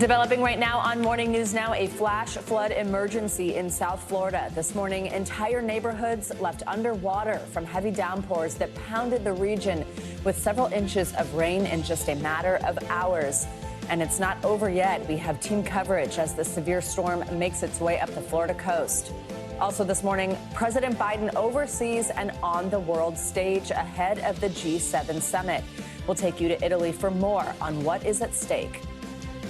Developing right now on Morning News Now, a flash flood emergency in South Florida. This morning, entire neighborhoods left underwater from heavy downpours that pounded the region with several inches of rain in just a matter of hours. And it's not over yet. We have team coverage as the severe storm makes its way up the Florida coast. Also this morning, President Biden oversees and on the world stage ahead of the G7 summit. We'll take you to Italy for more on what is at stake.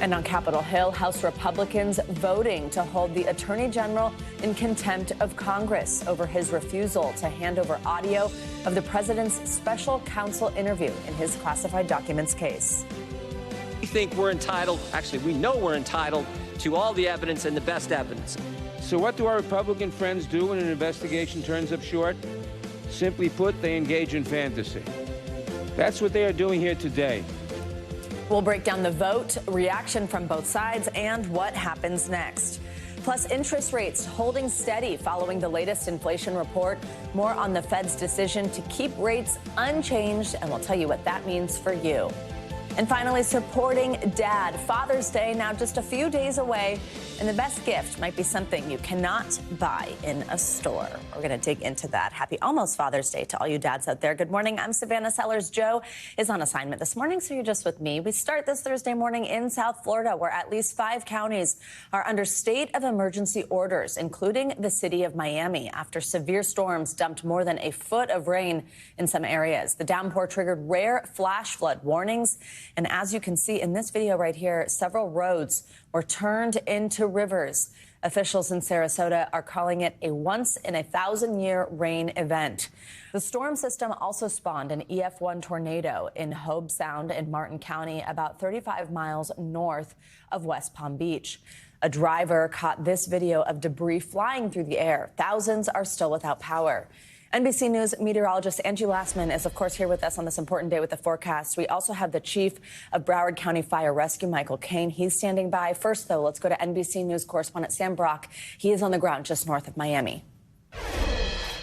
And on Capitol Hill, House Republicans voting to hold the Attorney General in contempt of Congress over his refusal to hand over audio of the president's special counsel interview in his classified documents case. We think we're entitled, actually, we know we're entitled to all the evidence and the best evidence. So what do our Republican friends do when an investigation turns up short? Simply put, they engage in fantasy. That's what they are doing here today. We'll break down the vote, reaction from both sides, and what happens next. Plus, interest rates holding steady following the latest inflation report. More on the Fed's decision to keep rates unchanged, and we'll tell you what that means for you. And finally, supporting Dad. Father's Day now just a few days away, and the best gift might be something you cannot buy in a store. We're going to dig into that. Happy almost Father's Day to all you dads out there. Good morning. I'm Savannah Sellers. Joe is on assignment this morning, so you're just with me. We start this Thursday morning in South Florida, where at least 5 counties are under state of emergency orders, including the city of Miami, after severe storms dumped more than a foot of rain in some areas. The downpour triggered rare flash flood warnings. And as you can see in this video right here, several roads were turned into rivers. Officials in Sarasota are calling it a once-in-a-thousand-year rain event. The storm system also spawned an EF1 tornado in Hobe Sound in Martin County, about 35 miles north of West Palm Beach. A driver caught this video of debris flying through the air. Thousands are still without power. NBC News meteorologist Angie Lassman is, of course, here with us on this important day with the forecast. We also have the chief of Broward County Fire Rescue, Michael Kane. He's standing by. First, though, let's go to NBC News correspondent Sam Brock. He is on the ground just north of Miami.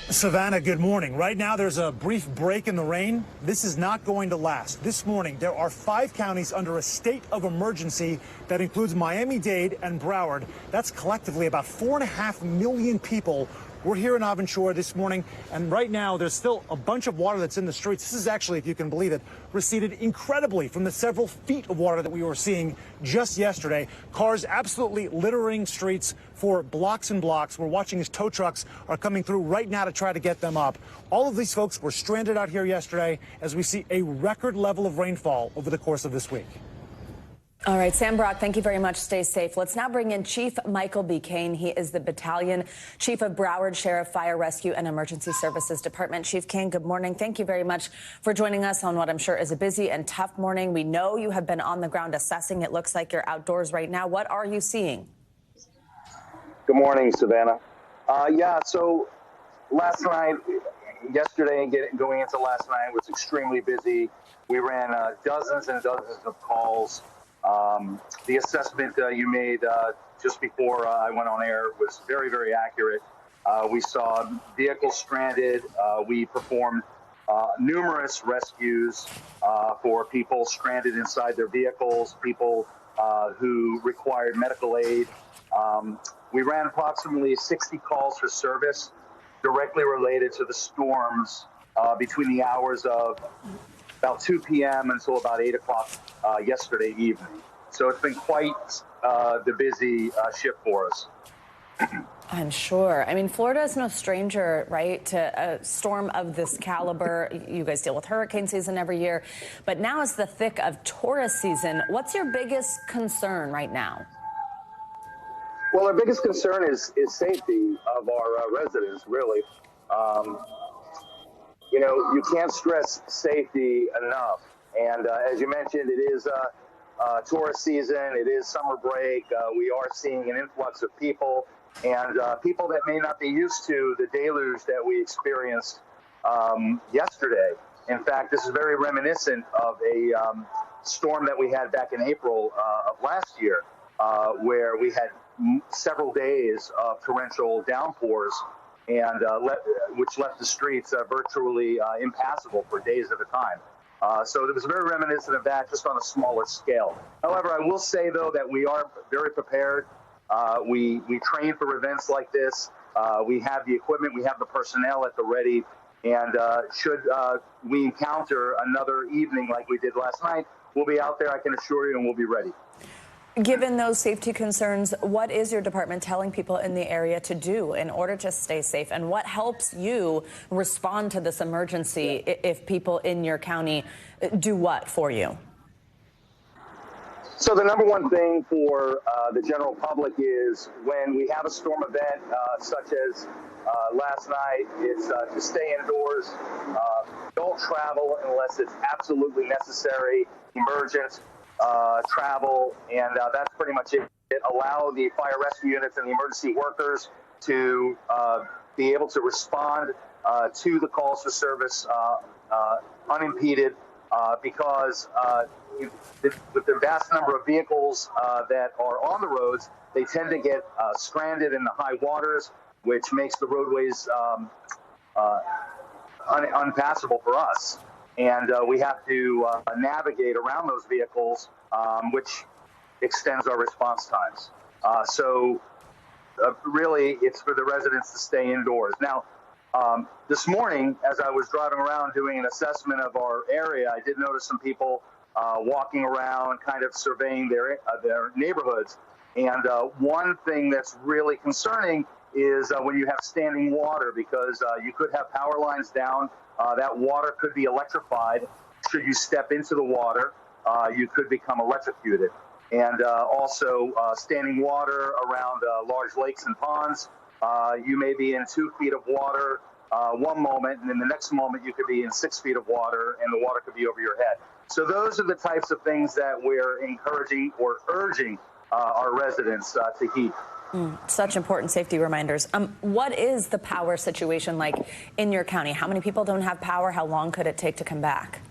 Savannah, good morning. Right now, there's a brief break in the rain. This is not going to last. This morning, there are 5 counties under a state of emergency that includes Miami-Dade and Broward. That's collectively about 4.5 million people. We're here in Aventura this morning, and right now there's still a bunch of water that's in the streets. This is actually, if you can believe it, receded incredibly from the several feet of water that we were seeing just yesterday. Cars absolutely littering streets for blocks and blocks. We're watching as tow trucks are coming through right now to try to get them up. All of these folks were stranded out here yesterday as we see a record level of rainfall over the course of this week. All right, Sam Brock, thank you very much. Stay safe. Let's now bring in Chief Michael B. Kane. He is the battalion chief of Broward Sheriff Fire Rescue and Emergency Services Department. Chief Kane, good morning. Thank you very much for joining us on what I'm sure is a busy and tough morning. We know you have been on the ground assessing. It looks like you're outdoors right now. What are you seeing? Good morning, Savannah. So last night, yesterday and going into last night was extremely busy. We ran dozens and dozens of calls. The assessment you made just before I went on air was very, very accurate. We saw vehicles stranded. We performed numerous rescues for people stranded inside their vehicles, people who required medical aid. We ran approximately 60 calls for service directly related to the storms between the hours of about 2 p.m. until about 8 o'clock yesterday evening. So it's been quite the busy shift for us. I'm sure. I mean, Florida is no stranger, right, to a storm of this caliber. You guys deal with hurricane season every year. But now is the thick of tourist season. What's your biggest concern right now? Well, our biggest concern is safety of our residents, really. You can't stress safety enough. And as you mentioned, it is tourist season. It is summer break. We are seeing an influx of people and people that may not be used to the deluge that we experienced yesterday. In fact, this is very reminiscent of a storm that we had back in April of last year, where we had several days of torrential downpours and which left the streets virtually impassable for days at a time. So it was very reminiscent of that, just on a smaller scale. However, I will say, though, that we are very prepared. We train for events like this. We have the equipment, we have the personnel at the ready. And should we encounter another evening like we did last night, we'll be out there, I can assure you, and we'll be ready. Given those safety concerns, what is your department telling people in the area to do in order to stay safe? And what helps you respond to this emergency if people in your county do what for you? So the number one thing for the general public is when we have a storm event such as last night, it's to stay indoors. Don't travel unless it's absolutely necessary, emergent travel, and that's pretty much it. Allow the fire rescue units and the emergency workers to be able to respond to the calls for service unimpeded, because with the vast number of vehicles that are on the roads, they tend to get stranded in the high waters, which makes the roadways unpassable for us. And we have to navigate around those vehicles, which extends our response times. So really, it's for the residents to stay indoors. Now, this morning, as I was driving around doing an assessment of our area, I did notice some people walking around, kind of surveying their neighborhoods. And one thing that's really concerning is when you have standing water, because you could have power lines down. That water could be electrified. Should you step into the water, you could become electrocuted. And also standing water around large lakes and ponds. You may be in 2 feet of water one moment, and in the next moment you could be in 6 feet of water, and the water could be over your head. So those are the types of things that we're encouraging or urging our residents to heed. Such important safety reminders. What is the power situation like in your county? How many people don't have power? How long could it take to come back?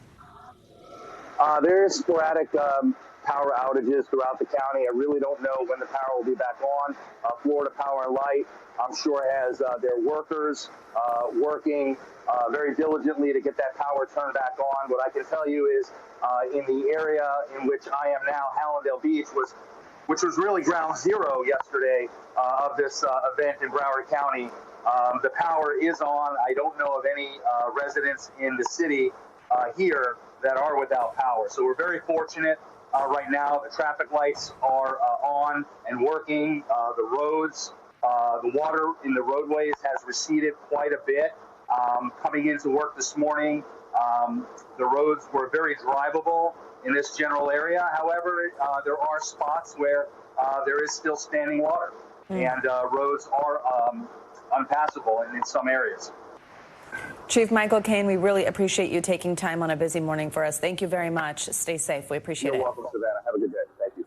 There's sporadic power outages throughout the county. I really don't know when the power will be back on. Florida Power and Light, I'm sure, has their workers working very diligently to get that power turned back on. What I can tell you is in the area in which I am now, Hallandale Beach, which was really ground zero yesterday of this event in Broward County. The power is on. I don't know of any residents in the city here that are without power. So we're very fortunate right now. The traffic lights are on and working. The roads, the water in the roadways has receded quite a bit. Coming into work this morning, the roads were very drivable in this general area. However, there are spots where there is still standing water, and roads are unpassable in some areas. Chief Michael Cain, we really appreciate you taking time on a busy morning for us. Thank you very much. Stay safe. We appreciate it. You're welcome, Savannah. Have a good day. Thank you.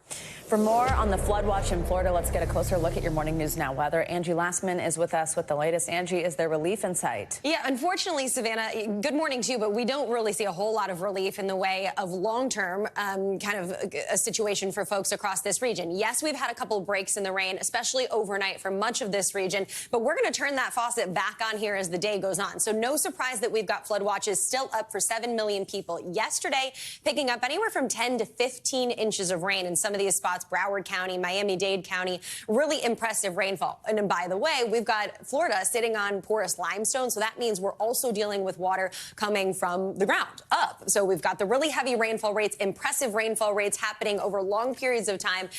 For more on the flood watch in Florida, let's get a closer look at your morning news now weather. Angie Lastman is with us with the latest. Angie, is there relief in sight? Yeah, unfortunately, Savannah, good morning to you, but we don't really see a whole lot of relief in the way of long-term kind of a situation for folks across this region. Yes, we've had a couple of breaks in the rain, especially overnight for much of this region, but we're going to turn that faucet back on here as the day goes on. So no surprise that we've got flood watches still up for 7 million people. Yesterday, picking up anywhere from 10 to 15 inches of rain in some of these spots, Broward County, Miami-Dade County, really impressive rainfall. And by the way, we've got Florida sitting on porous limestone, so that means we're also dealing with water coming from the ground up. So we've got the really heavy rainfall rates, impressive rainfall rates happening over long periods of time.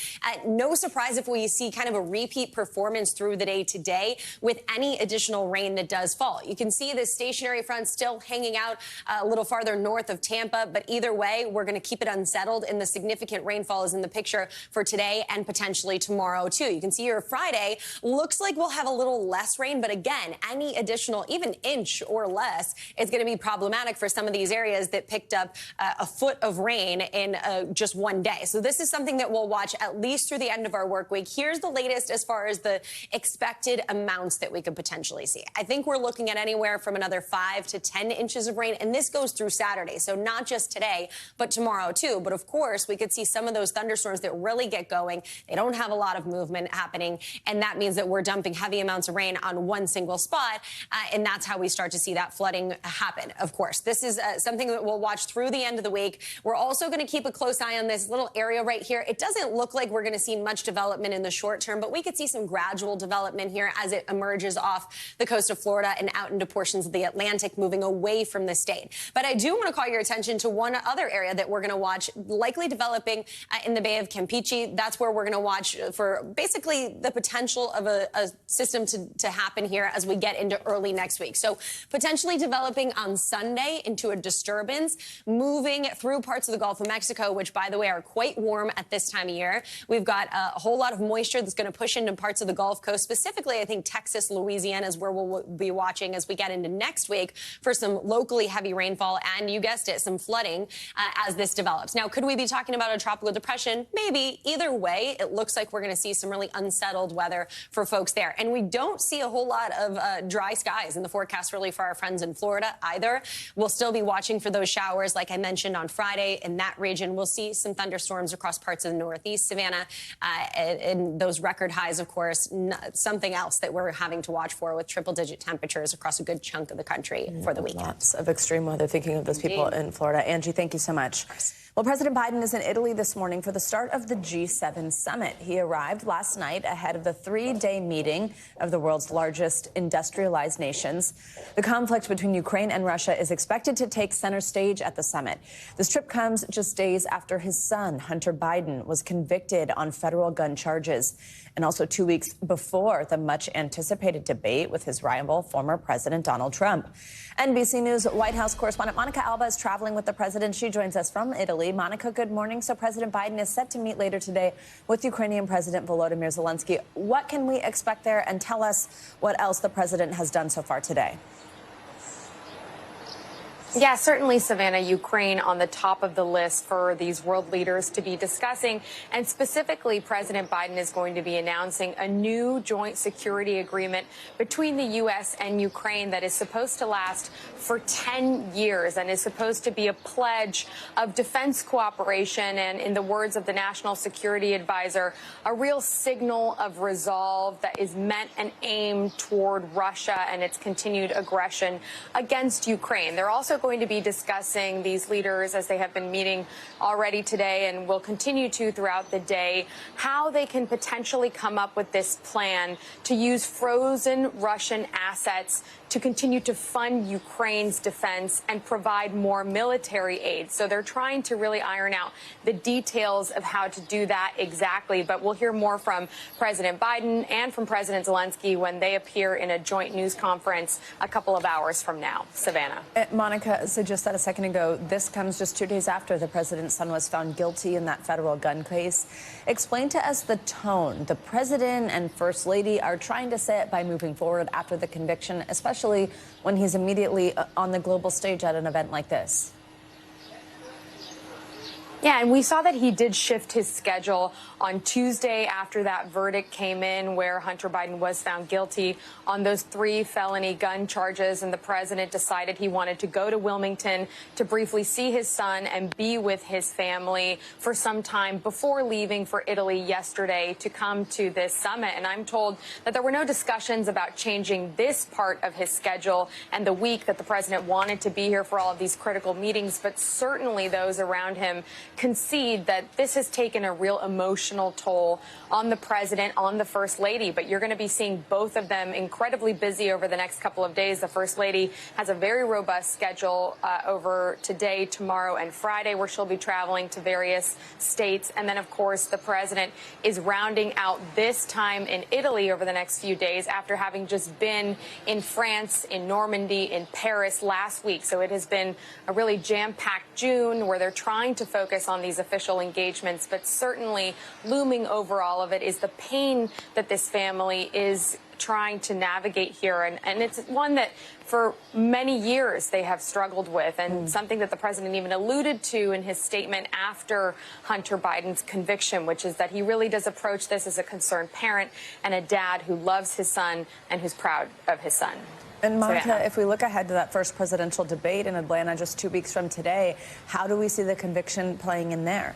No surprise if we see kind of a repeat performance through the day today with any additional rain that does fall. You can see this stationary front still hanging out a little farther north of Tampa, but either way, we're going to keep it unsettled, and the significant rainfall is in the picture for today and potentially tomorrow, too. You can see here Friday looks like we'll have a little less rain, but again, any additional, even inch or less, is going to be problematic for some of these areas that picked up a foot of rain in just one day. So this is something that we'll watch at least through the end of our work week. Here's the latest as far as the expected amounts that we could potentially see. I think we're looking at anywhere from another 5 to 10 inches of rain, and this goes through Saturday. So not just today, but tomorrow, too. But of course, we could see some of those thunderstorms that really barely get going. They don't have a lot of movement happening, and that means that we're dumping heavy amounts of rain on one single spot, and that's how we start to see that flooding happen. Of course, this is something that we'll watch through the end of the week. We're also going to keep a close eye on this little area right here. It doesn't look like we're going to see much development in the short term, but we could see some gradual development here as it emerges off the coast of Florida and out into portions of the Atlantic, moving away from the state. But I do want to call your attention to one other area that we're going to watch likely developing in the Bay of Campeche. That's where we're going to watch for basically the potential of a system to happen here as we get into early next week. So potentially developing on Sunday into a disturbance, moving through parts of the Gulf of Mexico, which, by the way, are quite warm at this time of year. We've got a whole lot of moisture that's going to push into parts of the Gulf Coast, specifically, I think, Texas, Louisiana is where we'll be watching as we get into next week for some locally heavy rainfall and, you guessed it, some flooding as this develops. Now, could we be talking about a tropical depression? Maybe. Either way, it looks like we're going to see some really unsettled weather for folks there. And we don't see a whole lot of dry skies in the forecast really for our friends in Florida either. We'll still be watching for those showers, like I mentioned on Friday. In that region, we'll see some thunderstorms across parts of the Northeast, Savannah, and those record highs, of course, something else that we're having to watch for with triple-digit temperatures across a good chunk of the country for the weekend. Lots of extreme weather, thinking of those people in Florida. Angie, thank you so much. Well, President Biden is in Italy this morning for the start of the G7 summit. He arrived last night ahead of the three-day meeting of the world's largest industrialized nations. The conflict between Ukraine and Russia is expected to take center stage at the summit. This trip comes just days after his son, Hunter Biden, was convicted on federal gun charges, and also 2 weeks before the much-anticipated debate with his rival, former President Donald Trump. NBC News White House correspondent Monica Alba is traveling with the president. She joins us from Italy. Monica, good morning. So President Biden is set to meet later today with Ukrainian President Volodymyr Zelensky. What can we expect there? And tell us what else the president has done so far today. Yeah, certainly, Savannah, Ukraine on the top of the list for these world leaders to be discussing. And specifically, President Biden is going to be announcing a new joint security agreement between the U.S. and Ukraine that is supposed to last for 10 years and is supposed to be a pledge of defense cooperation and, in the words of the National Security Advisor, a real signal of resolve that is meant and aimed toward Russia and its continued aggression against Ukraine. They're also going to be discussing, these leaders, as they have been meeting already today and will continue to throughout the day, how they can potentially come up with this plan to use frozen Russian assets to continue to fund Ukraine's defense and provide more military aid. So they're trying to really iron out the details of how to do that exactly. But we'll hear more from President Biden and from President Zelensky when they appear in a joint news conference a couple of hours from now. Savannah. Monica, so just said a second ago, this comes just 2 days after the president's son was found guilty in that federal gun case. Explain to us the tone the president and first lady are trying to set by moving forward after the conviction, especially when he's immediately on the global stage at an event like this. Yeah, and we saw that he did shift his schedule on Tuesday after that verdict came in where Hunter Biden was found guilty on those 3 felony gun charges. And the president decided he wanted to go to Wilmington to briefly see his son and be with his family for some time before leaving for Italy yesterday to come to this summit. And I'm told that there were no discussions about changing this part of his schedule and the week that the president wanted to be here for all of these critical meetings. But certainly those around him concede that this has taken a real emotional toll on the president, on the first lady. But you're going to be seeing both of them incredibly busy over the next couple of days. The first lady has a very robust schedule over today, tomorrow, and Friday, where she'll be traveling to various states. And then, of course, the president is rounding out this time in Italy over the next few days after having just been in France, in Normandy, in Paris last week. So it has been a really jam-packed June where they're trying to focus on these official engagements, but certainly looming over all of it is the pain that this family is trying to navigate here. And it's one that for many years they have struggled with, and something that the president even alluded to in his statement after Hunter Biden's conviction, which is that he really does approach this as a concerned parent and a dad who loves his son and who's proud of his son. And Monica, if we look ahead to that first presidential debate in Atlanta just 2 weeks from today, how do we see the conviction playing in there?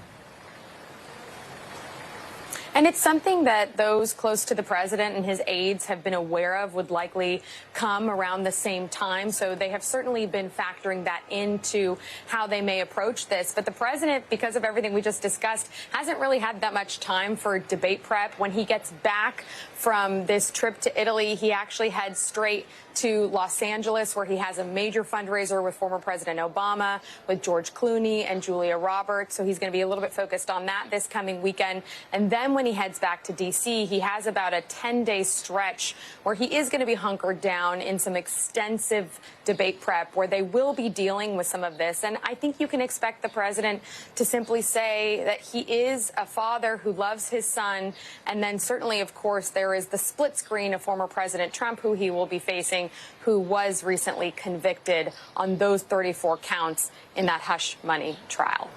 And it's something that those close to the president and his aides have been aware of would likely come around the same time. So they have certainly been factoring that into how they may approach this. But the president, because of everything we just discussed, hasn't really had that much time for debate prep. When he gets back from this trip to Italy, he actually heads straight to Los Angeles, where he has a major fundraiser with former President Obama, with George Clooney and Julia Roberts. So he's going to be a little bit focused on that this coming weekend. And then when he heads back to D.C., he has about a 10-day stretch where he is going to be hunkered down in some extensive debate prep where they will be dealing with some of this. And I think you can expect the president to simply say that he is a father who loves his son. And then certainly, of course, there is the split screen of former President Trump, who he will be facing, who was recently convicted on those 34 counts in that hush money trial.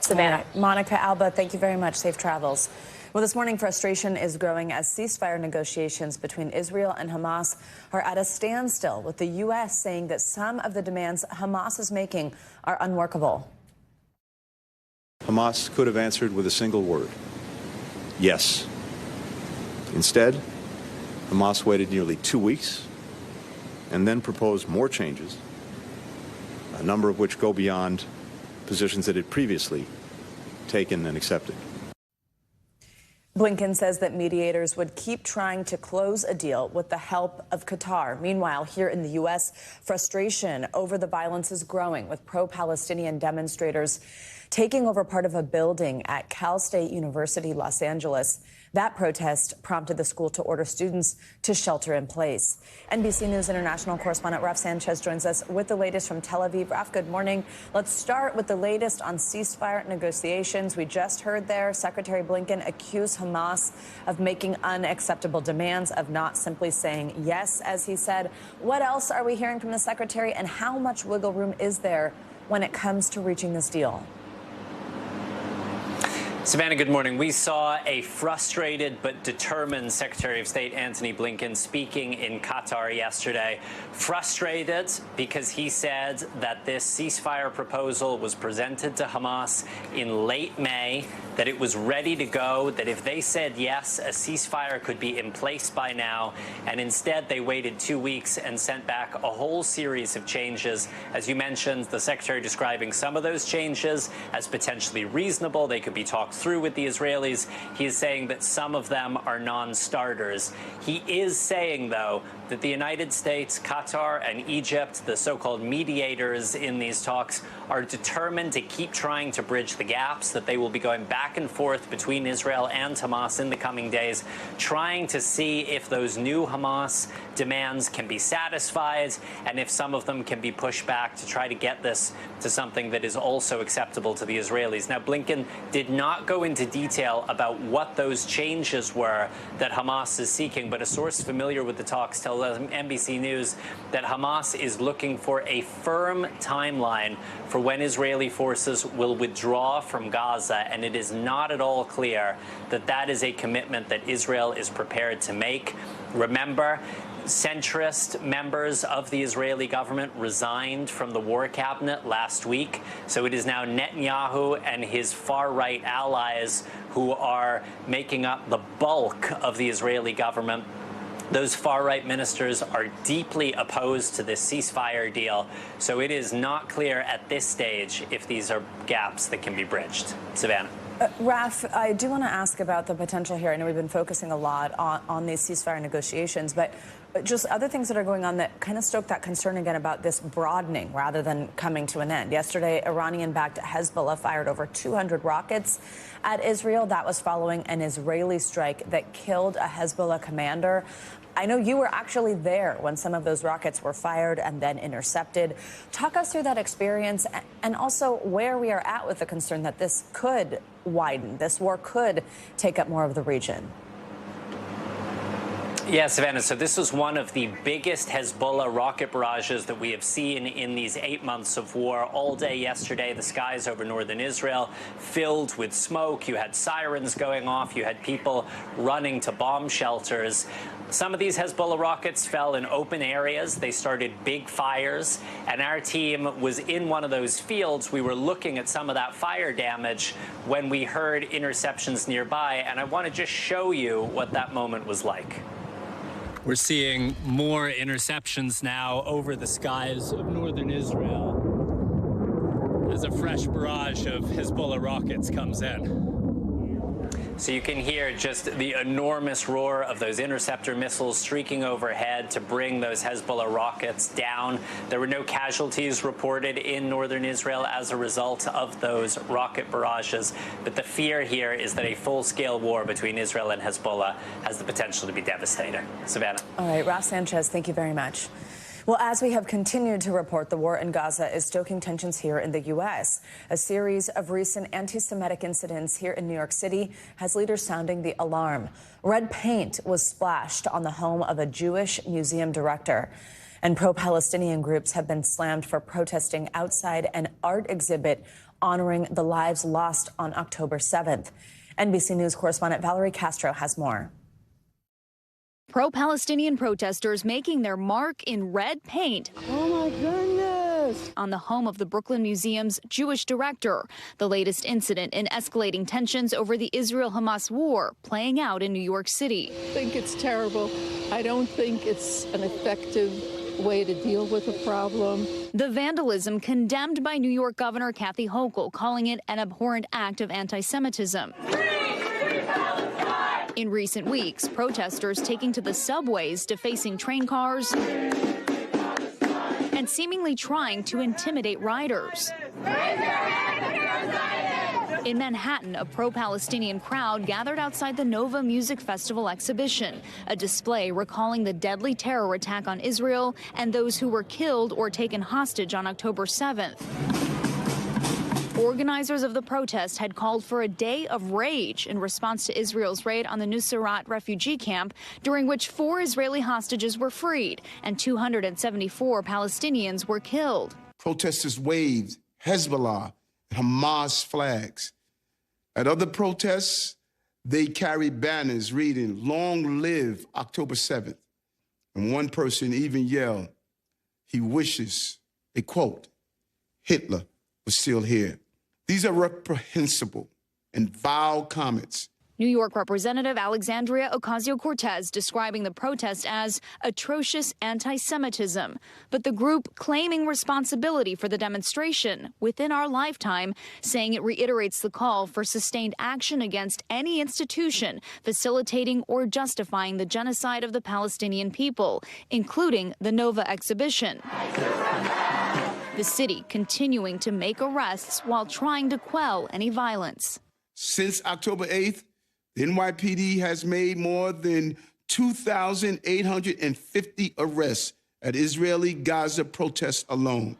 Savannah. Right. Monica, Alba, thank you very much. Safe travels. Well, this morning, frustration is growing as ceasefire negotiations between Israel and Hamas are at a standstill, with the U.S. saying that some of the demands Hamas is making are unworkable. Hamas could have answered with a single word: yes. Instead, Hamas waited nearly 2 weeks and then proposed more changes, a number of which go beyond positions that it previously taken and accepted. Blinken says that mediators would keep trying to close a deal with the help of Qatar. Meanwhile, here in the U.S., frustration over the violence is growing, with pro-Palestinian demonstrators taking over part of a building at Cal State University, Los Angeles. That protest prompted the school to order students to shelter in place. NBC News international correspondent Raf Sanchez joins us with the latest from Tel Aviv. Raf, good morning. Let's start with the latest on ceasefire negotiations. We just heard there Secretary Blinken accuse Hamas of making unacceptable demands, of not simply saying yes, as he said. What else are we hearing from the secretary, and how much wiggle room is there when it comes to reaching this deal? Savannah, good morning. We saw a frustrated but determined Secretary of State Antony Blinken speaking in Qatar yesterday. Frustrated because he said that this ceasefire proposal was presented to Hamas in late May, that it was ready to go, that if they said yes, a ceasefire could be in place by now, and instead they waited 2 weeks and sent back a whole series of changes. As you mentioned, the Secretary describing some of those changes as potentially reasonable. They could be talked through with the Israelis. He is saying that some of them are non-starters. He is saying, though, that the United States, Qatar, and Egypt, the so-called mediators in these talks, are determined to keep trying to bridge the gaps, that they will be going back and forth between Israel and Hamas in the coming days, trying to see if those new Hamas demands can be satisfied and if some of them can be pushed back to try to get this to something that is also acceptable to the Israelis. Now, Blinken did not go into detail about what those changes were that Hamas is seeking, but a source familiar with the talks tells NBC News that Hamas is looking for a firm timeline for when Israeli forces will withdraw from Gaza, and it is not at all clear that that is a commitment that Israel is prepared to make. Remember, centrist members of the Israeli government resigned from the war cabinet last week. So it is now Netanyahu and his far-right allies who are making up the bulk of the Israeli government. Those far-right ministers are deeply opposed to this ceasefire deal. So it is not clear at this stage if these are gaps that can be bridged. Savannah. Raf, I do want to ask about the potential here. I know we've been focusing a lot on these ceasefire negotiations, but just other things that are going on that kind of stoke that concern again about this broadening rather than coming to an end. Yesterday, Iranian-backed Hezbollah fired over 200 rockets at Israel. That was following an Israeli strike that killed a Hezbollah commander. I know you were actually there when some of those rockets were fired and then intercepted. Talk us through that experience and also where we are at with the concern that this could widen, this war could take up more of the region. Yeah, Savannah, so this was one of the biggest Hezbollah rocket barrages that we have seen in these 8 months of war. All day yesterday, the skies over northern Israel filled with smoke. You had sirens going off. You had people running to bomb shelters. Some of these Hezbollah rockets fell in open areas. They started big fires, and our team was in one of those fields. We were looking at some of that fire damage when we heard interceptions nearby, and I want to just show you what that moment was like. We're seeing more interceptions now over the skies of northern Israel as a fresh barrage of Hezbollah rockets comes in. So you can hear just the enormous roar of those interceptor missiles streaking overhead to bring those Hezbollah rockets down. There were no casualties reported in northern Israel as a result of those rocket barrages. But the fear here is that a full-scale war between Israel and Hezbollah has the potential to be devastating. Savannah. All right, Ross Sanchez, thank you very much. Well, as we have continued to report, the war in Gaza is stoking tensions here in the U.S. A series of recent anti-Semitic incidents here in New York City has leaders sounding the alarm. Red paint was splashed on the home of a Jewish museum director. And pro-Palestinian groups have been slammed for protesting outside an art exhibit honoring the lives lost on October 7th. NBC News correspondent Valerie Castro has more. Pro-Palestinian protesters making their mark in red paint. Oh my goodness! On the home of the Brooklyn Museum's Jewish director. The latest incident in escalating tensions over the Israel-Hamas war playing out in New York City. I think it's terrible. I don't think it's an effective way to deal with a problem. The vandalism condemned by New York Governor Kathy Hochul, calling it an abhorrent act of anti-Semitism. In recent weeks, protesters taking to the subways, defacing train cars, and seemingly trying to intimidate riders. In Manhattan, a pro-Palestinian crowd gathered outside the Nova Music Festival exhibition, a display recalling the deadly terror attack on Israel and those who were killed or taken hostage on October 7th. Organizers of the protest had called for a day of rage in response to Israel's raid on the Nuseirat refugee camp, during which 4 Israeli hostages were freed and 274 Palestinians were killed. Protesters waved Hezbollah and Hamas flags. At other protests, they carried banners reading, "Long live October 7th." And one person even yelled, he wishes, a quote, Hitler was still here. These are reprehensible and vile comments. New York Representative Alexandria Ocasio-Cortez describing the protest as atrocious anti-Semitism, but the group claiming responsibility for the demonstration within our lifetime, saying it reiterates the call for sustained action against any institution facilitating or justifying the genocide of the Palestinian people, including the Nova exhibition. The city continuing to make arrests while trying to quell any violence. Since October 8th, the NYPD has made more than 2,850 arrests at Israeli Gaza protests alone.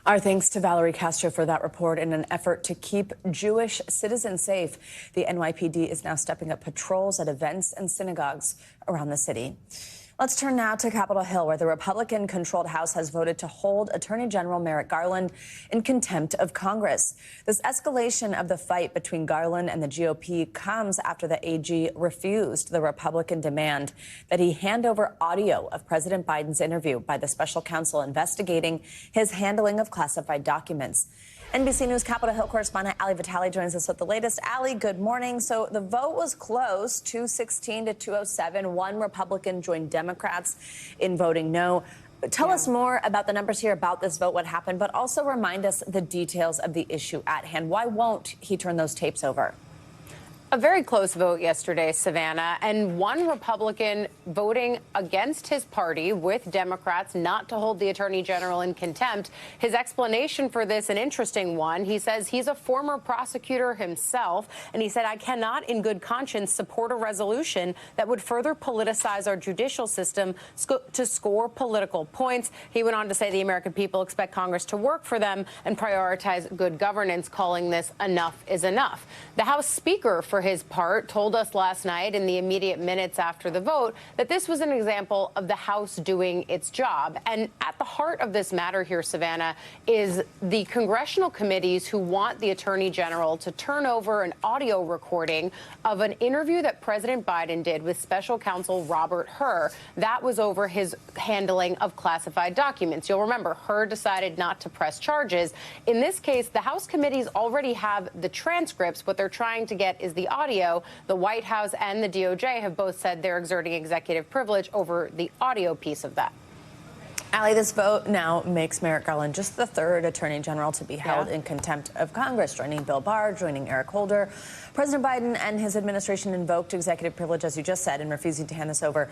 Our thanks to Valerie Castro for that report. In an effort to keep Jewish citizens safe, the NYPD is now stepping up patrols at events and synagogues around the city. Let's turn now to Capitol Hill, where the Republican-controlled House has voted to hold Attorney General Merrick Garland in contempt of Congress. This escalation of the fight between Garland and the GOP comes after the AG refused the Republican demand that he hand over audio of President Biden's interview by the special counsel investigating his handling of classified documents. NBC News Capitol Hill correspondent Ali Vitale joins us with the latest. Ali, good morning. So the vote was close, 216 to 207. One Republican joined Democrats in voting no. Tell us more about the numbers here, about this vote, what happened, but also remind us the details of the issue at hand. Why won't he turn those tapes over? A very close vote yesterday, Savannah, and one Republican voting against his party with Democrats not to hold the Attorney General in contempt. His explanation for this, an interesting one. He says he's a former prosecutor himself, and he said, I cannot in good conscience support a resolution that would further politicize our judicial system to score political points. He went on to say the American people expect Congress to work for them and prioritize good governance, calling this enough is enough. The House Speaker for for his part, told us last night in the immediate minutes after the vote that this was an example of the House doing its job. And at the heart of this matter here, Savannah, is the congressional committees who want the Attorney General to turn over an audio recording of an interview that President Biden did with Special Counsel Robert Hur. That was over his handling of classified documents. You'll remember Hur decided not to press charges. In this case, the House committees already have the transcripts. What they're trying to get is the audio. The White House and the DOJ have both said they're exerting executive privilege over the audio piece of that. Allie, this vote now makes Merrick Garland just the third attorney general to be held in contempt of Congress, joining Bill Barr, joining Eric Holder. President Biden and his administration invoked executive privilege, as you just said, in refusing to hand this over.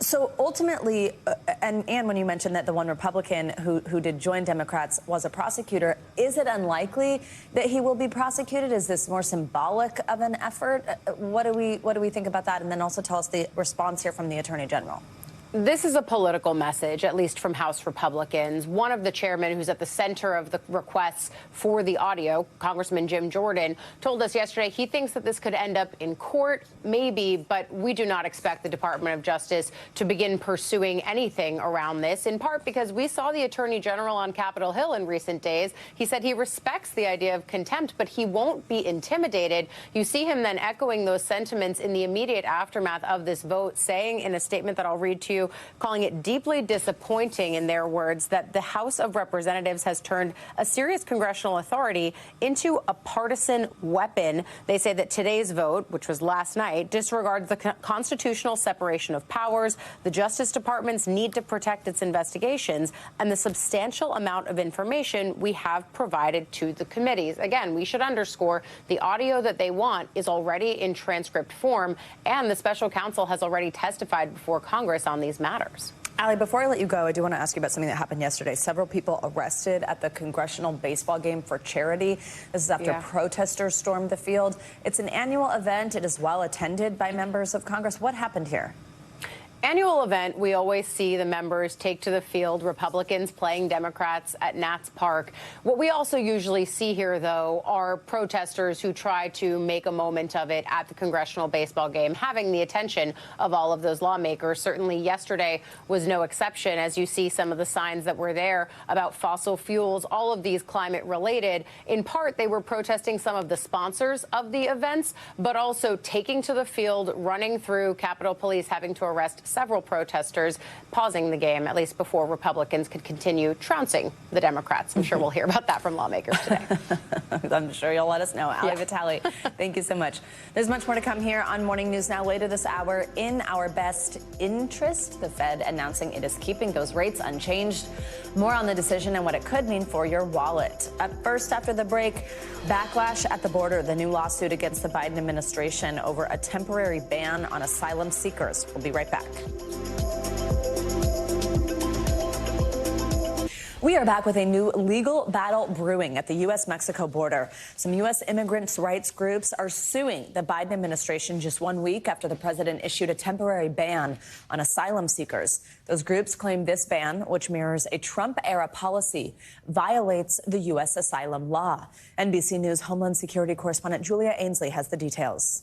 So ultimately, and when you mentioned that the one Republican who did join Democrats was a prosecutor, is it unlikely that he will be prosecuted? Is this more symbolic of an effort? What do we think about that? And then also tell us the response here from the Attorney General. This is a political message, at least from House Republicans. One of the chairmen who's at the center of the requests for the audio, Congressman Jim Jordan, told us yesterday he thinks that this could end up in court, maybe, but we do not expect the Department of Justice to begin pursuing anything around this, in part because we saw the Attorney General on Capitol Hill in recent days. He said he respects the idea of contempt, but he won't be intimidated. You see him then echoing those sentiments in the immediate aftermath of this vote, saying in a statement that I'll read to you, calling it deeply disappointing, in their words, that the House of Representatives has turned a serious congressional authority into a partisan weapon. They say that today's vote, which was last night, disregards the constitutional separation of powers, the Justice Department's need to protect its investigations, and the substantial amount of information we have provided to the committees. Again, we should underscore the audio that they want is already in transcript form, and the special counsel has already testified before Congress on these matters. Allie, before I let you go, I do want to ask you about something that happened yesterday. Several people arrested at the congressional baseball game for charity. This is after protesters stormed the field. It's an annual event. It is well attended by members of Congress. What happened here? Annual event, we always see the members take to the field, Republicans playing Democrats at Nats Park. What we also usually see here, though, are protesters who try to make a moment of it at the congressional baseball game, having the attention of all of those lawmakers. Certainly yesterday was no exception, as you see some of the signs that were there about fossil fuels, all of these climate related. In part, they were protesting some of the sponsors of the events, but also taking to the field, running through, Capitol Police having to arrest several protesters, pausing the game, at least before Republicans could continue trouncing the Democrats. I'm sure we'll hear about that from lawmakers today. I'm sure you'll let us know. Allie Vitale, thank you so much. There's much more to come here on Morning News Now. Later this hour, in our best interest, the Fed announcing it is keeping those rates unchanged. More on the decision and what it could mean for your wallet. Up first, after the break, backlash at the border, the new lawsuit against the Biden administration over a temporary ban on asylum seekers. We'll be right back. We are back with a new legal battle brewing at the U.S.-Mexico border. Some U.S. immigrants' rights groups are suing the Biden administration just 1 week after the president issued a temporary ban on asylum seekers. Those groups claim this ban, which mirrors a Trump-era policy, violates the U.S. asylum law. NBC News Homeland Security correspondent Julia Ainsley has the details.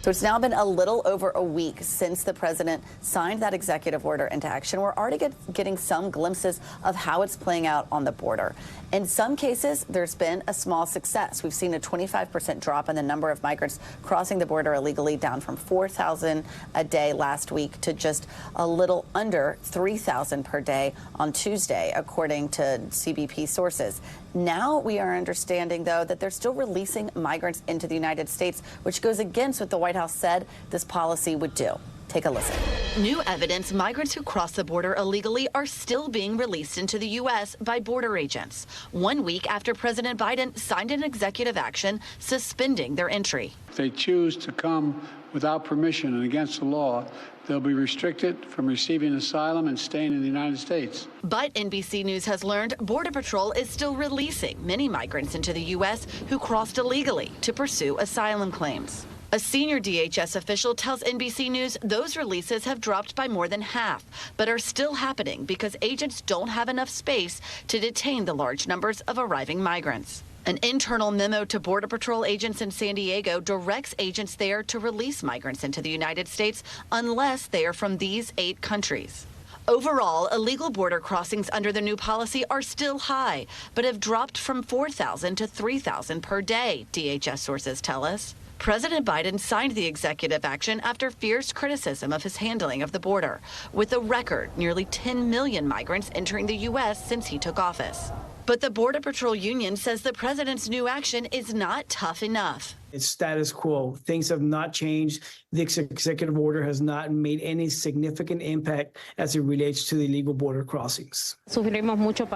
So it's now been a little over a week since the president signed that executive order into action. We're already getting some glimpses of how it's playing out on the border. In some cases, there's been a small success. We've seen a 25% drop in the number of migrants crossing the border illegally, down from 4,000 a day last week to just a little under 3,000 per day on Tuesday, according to CBP sources. Now we are understanding, though, that they're still releasing migrants into the United States, which goes against what the White House said this policy would do. Take a listen. New evidence migrants who cross the border illegally are still being released into the U.S. by border agents, 1 week after President Biden signed an executive action suspending their entry. If they choose to come without permission and against the law, they'll be restricted from receiving asylum and staying in the United States. But NBC News has learned Border Patrol is still releasing many migrants into the U.S. who crossed illegally to pursue asylum claims. A senior DHS official tells NBC News those releases have dropped by more than half, but are still happening because agents don't have enough space to detain the large numbers of arriving migrants. An internal memo to Border Patrol agents in San Diego directs agents there to release migrants into the United States unless they are from these 8 countries. Overall, illegal border crossings under the new policy are still high, but have dropped from 4,000 to 3,000 per day, DHS sources tell us. President Biden signed the executive action after fierce criticism of his handling of the border, with a record nearly 10 million migrants entering the U.S. since he took office. But the Border Patrol union says the president's new action is not tough enough. It's status quo. Things have not changed. The executive order has not made any significant impact as it relates to the illegal border crossings.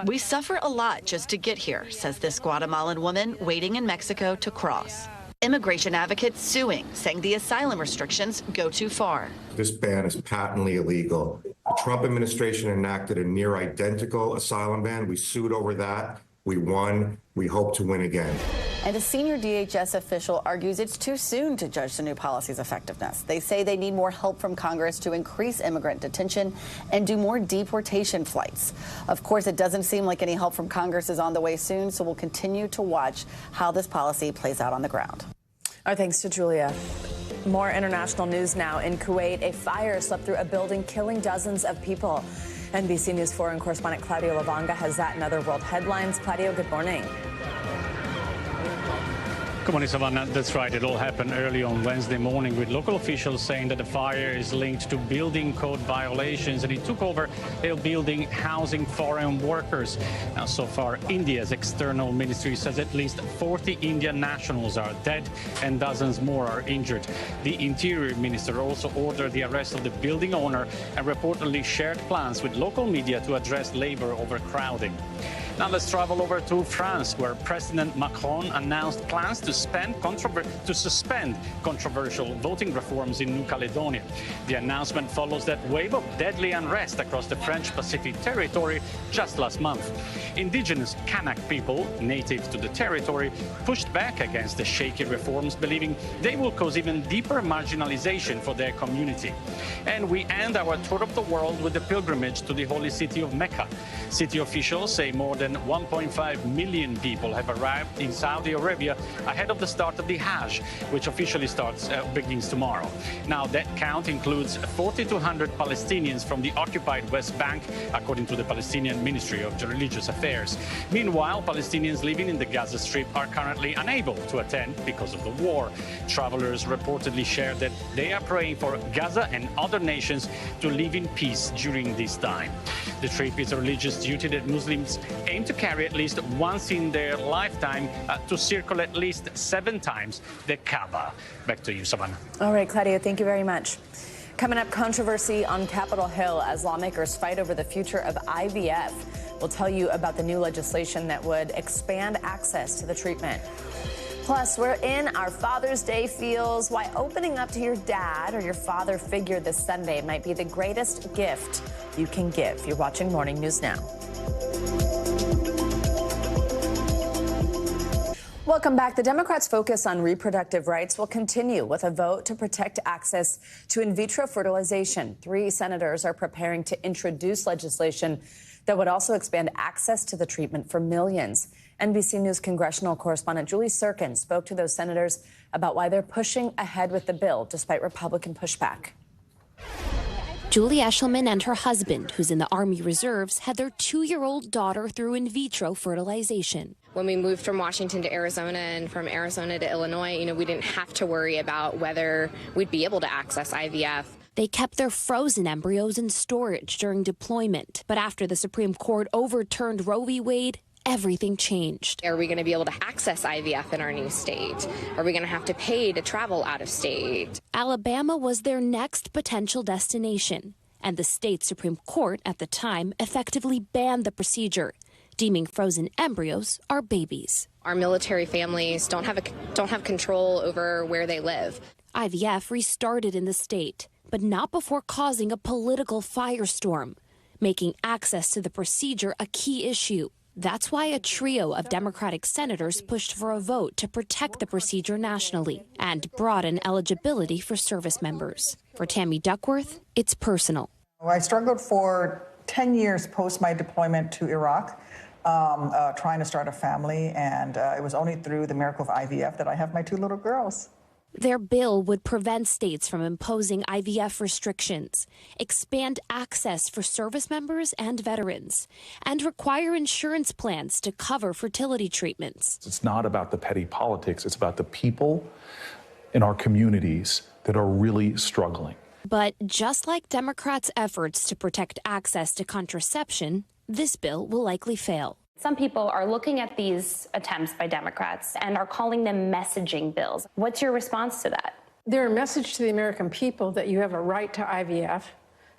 We suffer a lot just to get here, says this Guatemalan woman waiting in Mexico to cross. Immigration advocates suing, saying the asylum restrictions go too far. This ban is patently illegal. The Trump administration enacted a near identical asylum ban. We sued over that. We won. We hope to win again. And a senior DHS official argues it's too soon to judge the new policy's effectiveness. They say they need more help from Congress to increase immigrant detention and do more deportation flights. Of course, it doesn't seem like any help from Congress is on the way soon, so we'll continue to watch how this policy plays out on the ground. Our thanks to Julia. More international news now. In Kuwait, a fire swept through a building, killing dozens of people. NBC News foreign correspondent Claudio Lavanga has that and other world headlines. Claudio, good morning. Good morning, Savannah. That's right. It all happened early on Wednesday morning, with local officials saying that the fire is linked to building code violations, and it took over a building housing foreign workers. Now, so far, India's external ministry says at least 40 Indian nationals are dead and dozens more are injured. The Interior Minister also ordered the arrest of the building owner and reportedly shared plans with local media to address labor overcrowding. Now let's travel over to France, where President Macron announced plans to suspend controversial voting reforms in New Caledonia. The announcement follows that wave of deadly unrest across the French Pacific territory just last month. Indigenous Kanak people, native to the territory, pushed back against the shaky reforms, believing they will cause even deeper marginalization for their community. And we end our tour of the world with the pilgrimage to the holy city of Mecca. City officials say more than 1.5 million people have arrived in Saudi Arabia ahead of the start of the Hajj, which officially begins tomorrow. Now, that count includes 4,200 Palestinians from the occupied West Bank, according to the Palestinian Ministry of Religious Affairs. Meanwhile, Palestinians living in the Gaza Strip are currently unable to attend because of the war. Travelers reportedly shared that they are praying for Gaza and other nations to live in peace during this time. The trip is a religious duty that Muslims aim to carry at least once in their lifetime, to circle at least 7 times the Kaaba. Back to you, Savannah. All right, Claudia, thank you very much. Coming up, controversy on Capitol Hill as lawmakers fight over the future of IVF. We'll tell you about the new legislation that would expand access to the treatment. Plus, we're in our Father's Day feels, why opening up to your dad or your father figure this Sunday might be the greatest gift you can give. You're watching Morning News Now. Welcome back. The Democrats' focus on reproductive rights will continue with a vote to protect access to in vitro fertilization. 3 senators are preparing to introduce legislation that would also expand access to the treatment for millions. NBC News congressional correspondent Julie Sirkin spoke to those senators about why they're pushing ahead with the bill despite Republican pushback. Julie Eshelman and her husband, who's in the Army Reserves, had their 2-year-old daughter through in vitro fertilization. When we moved from Washington to Arizona and from Arizona to Illinois, we didn't have to worry about whether we'd be able to access IVF. They kept their frozen embryos in storage during deployment. But after the Supreme Court overturned Roe v. Wade, everything changed. Are we going to be able to access IVF in our new state? Are we going to have to pay to travel out of state? Alabama was their next potential destination, and the state Supreme Court at the time effectively banned the procedure, deeming frozen embryos are babies. Our military families don't have control over where they live. IVF restarted in the state, but not before causing a political firestorm, making access to the procedure a key issue. That's why a trio of Democratic senators pushed for a vote to protect the procedure nationally and broaden eligibility for service members. For Tammy Duckworth, it's personal. I struggled for 10 years post my deployment to Iraq trying to start a family, and it was only through the miracle of IVF that I have my 2 little girls. Their bill would prevent states from imposing IVF restrictions, expand access for service members and veterans, and require insurance plans to cover fertility treatments. It's not about the petty politics. It's about the people in our communities that are really struggling. But just like Democrats' efforts to protect access to contraception, this bill will likely fail. Some people are looking at these attempts by Democrats and are calling them messaging bills. What's your response to that? They're a message to the American people that you have a right to IVF.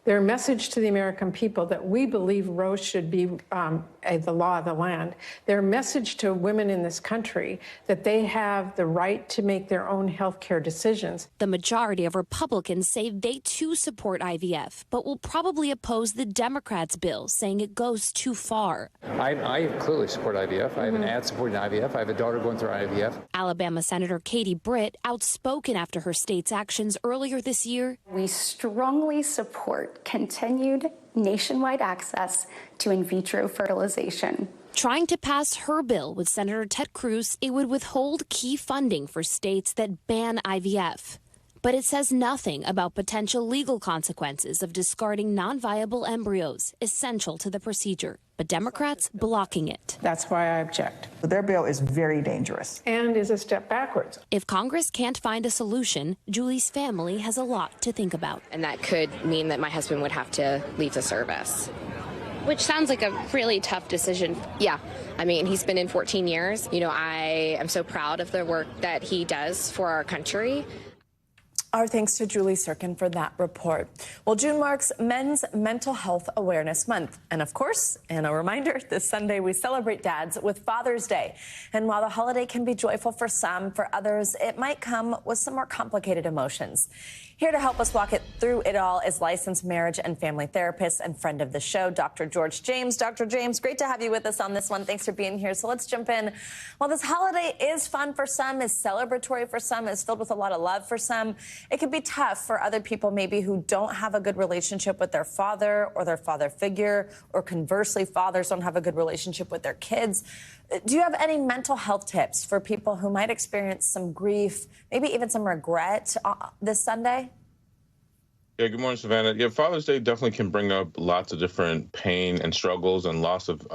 They're a message to the American people that we believe Roe should be the law of the land. They're a message to women in this country that they have the right to make their own health care decisions. The majority of Republicans say they too support IVF, but will probably oppose the Democrats' bill, saying it goes too far. I clearly support IVF. I have an ad supporting IVF. I have a daughter going through IVF. Alabama Senator Katie Britt, outspoken after her state's actions earlier this year. We strongly support continued nationwide access to in vitro fertilization. Trying to pass her bill with Senator Ted Cruz, it would withhold key funding for states that ban IVF. But it says nothing about potential legal consequences of discarding non-viable embryos essential to the procedure. But Democrats blocking it. That's why I object. Their bill is very dangerous. And is a step backwards. If Congress can't find a solution, Julie's family has a lot to think about. And that could mean that my husband would have to leave the service. Which sounds like a really tough decision. Yeah. I mean, he's been in 14 years. You know, I am so proud of the work that he does for our country. Our thanks to Julie Sirkin for that report. Well, June marks Men's Mental Health Awareness Month. And of course, and a reminder, this Sunday we celebrate dads with Father's Day. And while the holiday can be joyful for some, for others, it might come with some more complicated emotions. Here to help us walk through it all is licensed marriage and family therapist and friend of the show, Dr. George James. Dr. James, great to have you with us on this one. Thanks for being here. So let's jump in. While this holiday is fun for some, is celebratory for some, is filled with a lot of love for some, it can be tough for other people maybe who don't have a good relationship with their father or their father figure, or conversely, fathers don't have a good relationship with their kids. Do you have any mental health tips for people who might experience some grief, maybe even some regret this Sunday? Yeah, good morning, Savannah. Yeah, Father's Day definitely can bring up lots of different pain and struggles and loss of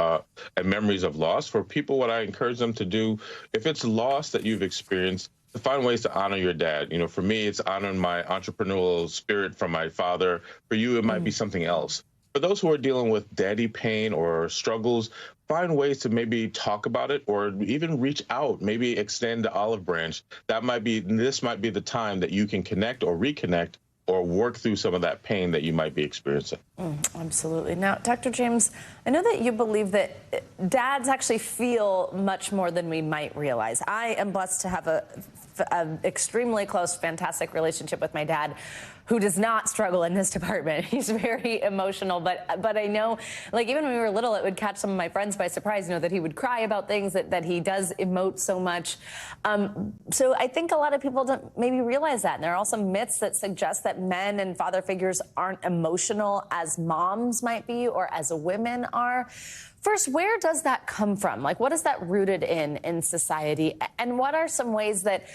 and memories of loss. For people, what I encourage them to do, if it's loss that you've experienced, to find ways to honor your dad. You know, for me, it's honoring my entrepreneurial spirit from my father. For you, it might be something else. For those who are dealing with daddy pain or struggles, find ways to maybe talk about it or even reach out, maybe extend the olive branch. This might be the time that you can connect or reconnect or work through some of that pain that you might be experiencing. Absolutely. Now, Dr. James, I know that you believe that dads actually feel much more than we might realize. I am blessed to have an extremely close, fantastic relationship with my dad, who does not struggle in this department. He's very emotional, but I know, like, even when we were little, it would catch some of my friends by surprise, you know, that he would cry about things, that he does emote so much. So I think a lot of people don't maybe realize that. And there are also myths that suggest that men and father figures aren't emotional as moms might be or as women are. First, where does that come from? Like, what is that rooted in society? And what are some ways that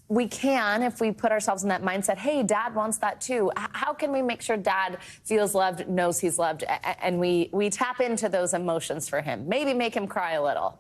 we can, if we put ourselves in that mindset, hey, dad wants that too. How can we make sure dad feels loved, knows he's loved, and we tap into those emotions for him? Maybe make him cry a little.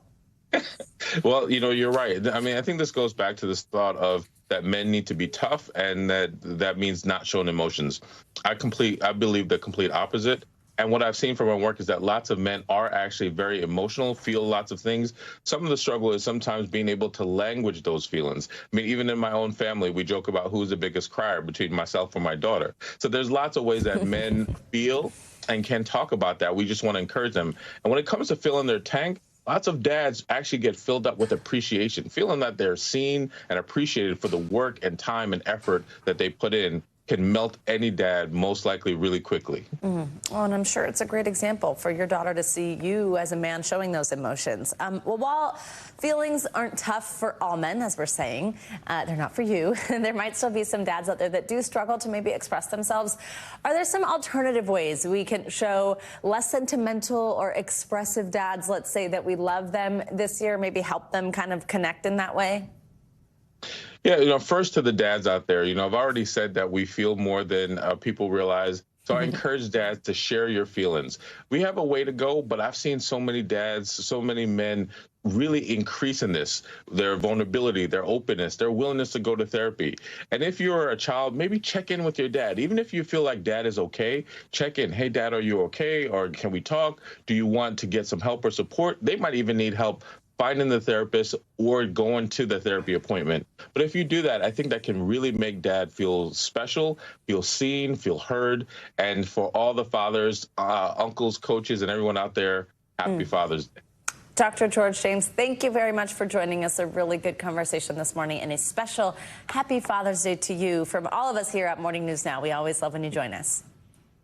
Well, you know, you're right. I mean, I think this goes back to this thought of that men need to be tough, and that means not showing emotions. I believe the complete opposite. And what I've seen from my work is that lots of men are actually very emotional, feel lots of things. Some of the struggle is sometimes being able to language those feelings. I mean, even in my own family, we joke about who's the biggest crier between myself and my daughter. So there's lots of ways that men feel and can talk about that. We just want to encourage them. And when it comes to filling their tank, lots of dads actually get filled up with appreciation, feeling that they're seen and appreciated for the work and time and effort that they put in can melt any dad, most likely really quickly. Well, and I'm sure it's a great example for your daughter to see you as a man showing those emotions. Well, while feelings aren't tough for all men, as we're saying, they're not for you. There might still be some dads out there that do struggle to maybe express themselves. Are there some alternative ways we can show less sentimental or expressive dads, let's say, that we love them this year, maybe help them kind of connect in that way? Yeah, first to the dads out there, I've already said that we feel more than people realize. So I encourage dads to share your feelings. We have a way to go, but I've seen so many dads, so many men really increase in this, their vulnerability, their openness, their willingness to go to therapy. And if you're a child, maybe check in with your dad. Even if you feel like dad is okay, check in. Hey, dad, are you okay? Or can we talk? Do you want to get some help or support? They might even need help finding the therapist or going to the therapy appointment. But if you do that, I think that can really make dad feel special, feel seen, feel heard. And for all the fathers, uncles, coaches, and everyone out there, happy Father's Day. Dr. George James, thank you very much for joining us. A really good conversation this morning, and a special happy Father's Day to you from all of us here at Morning News Now. We always love when you join us.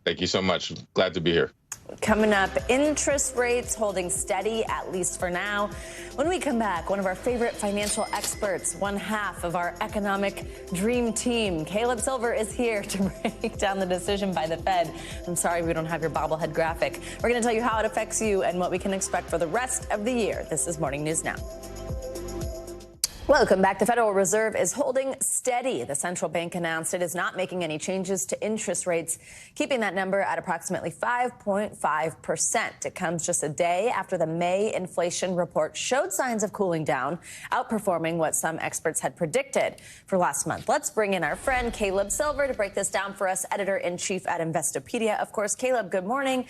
Thank you so much. Glad to be here. Coming up, interest rates holding steady, at least for now. When we come back, one of our favorite financial experts, one half of our economic dream team, Caleb Silver, is here to break down the decision by the Fed. I'm sorry we don't have your bobblehead graphic. We're going to tell you how it affects you and what we can expect for the rest of the year. This is Morning News Now. Welcome back. The Federal Reserve is holding steady. The central bank announced it is not making any changes to interest rates, keeping that number at approximately 5.5%. It comes just a day after the May inflation report showed signs of cooling down, outperforming what some experts had predicted for last month. Let's bring in our friend Caleb Silver to break this down for us, editor-in-chief at Investopedia. Of course, Caleb, good morning.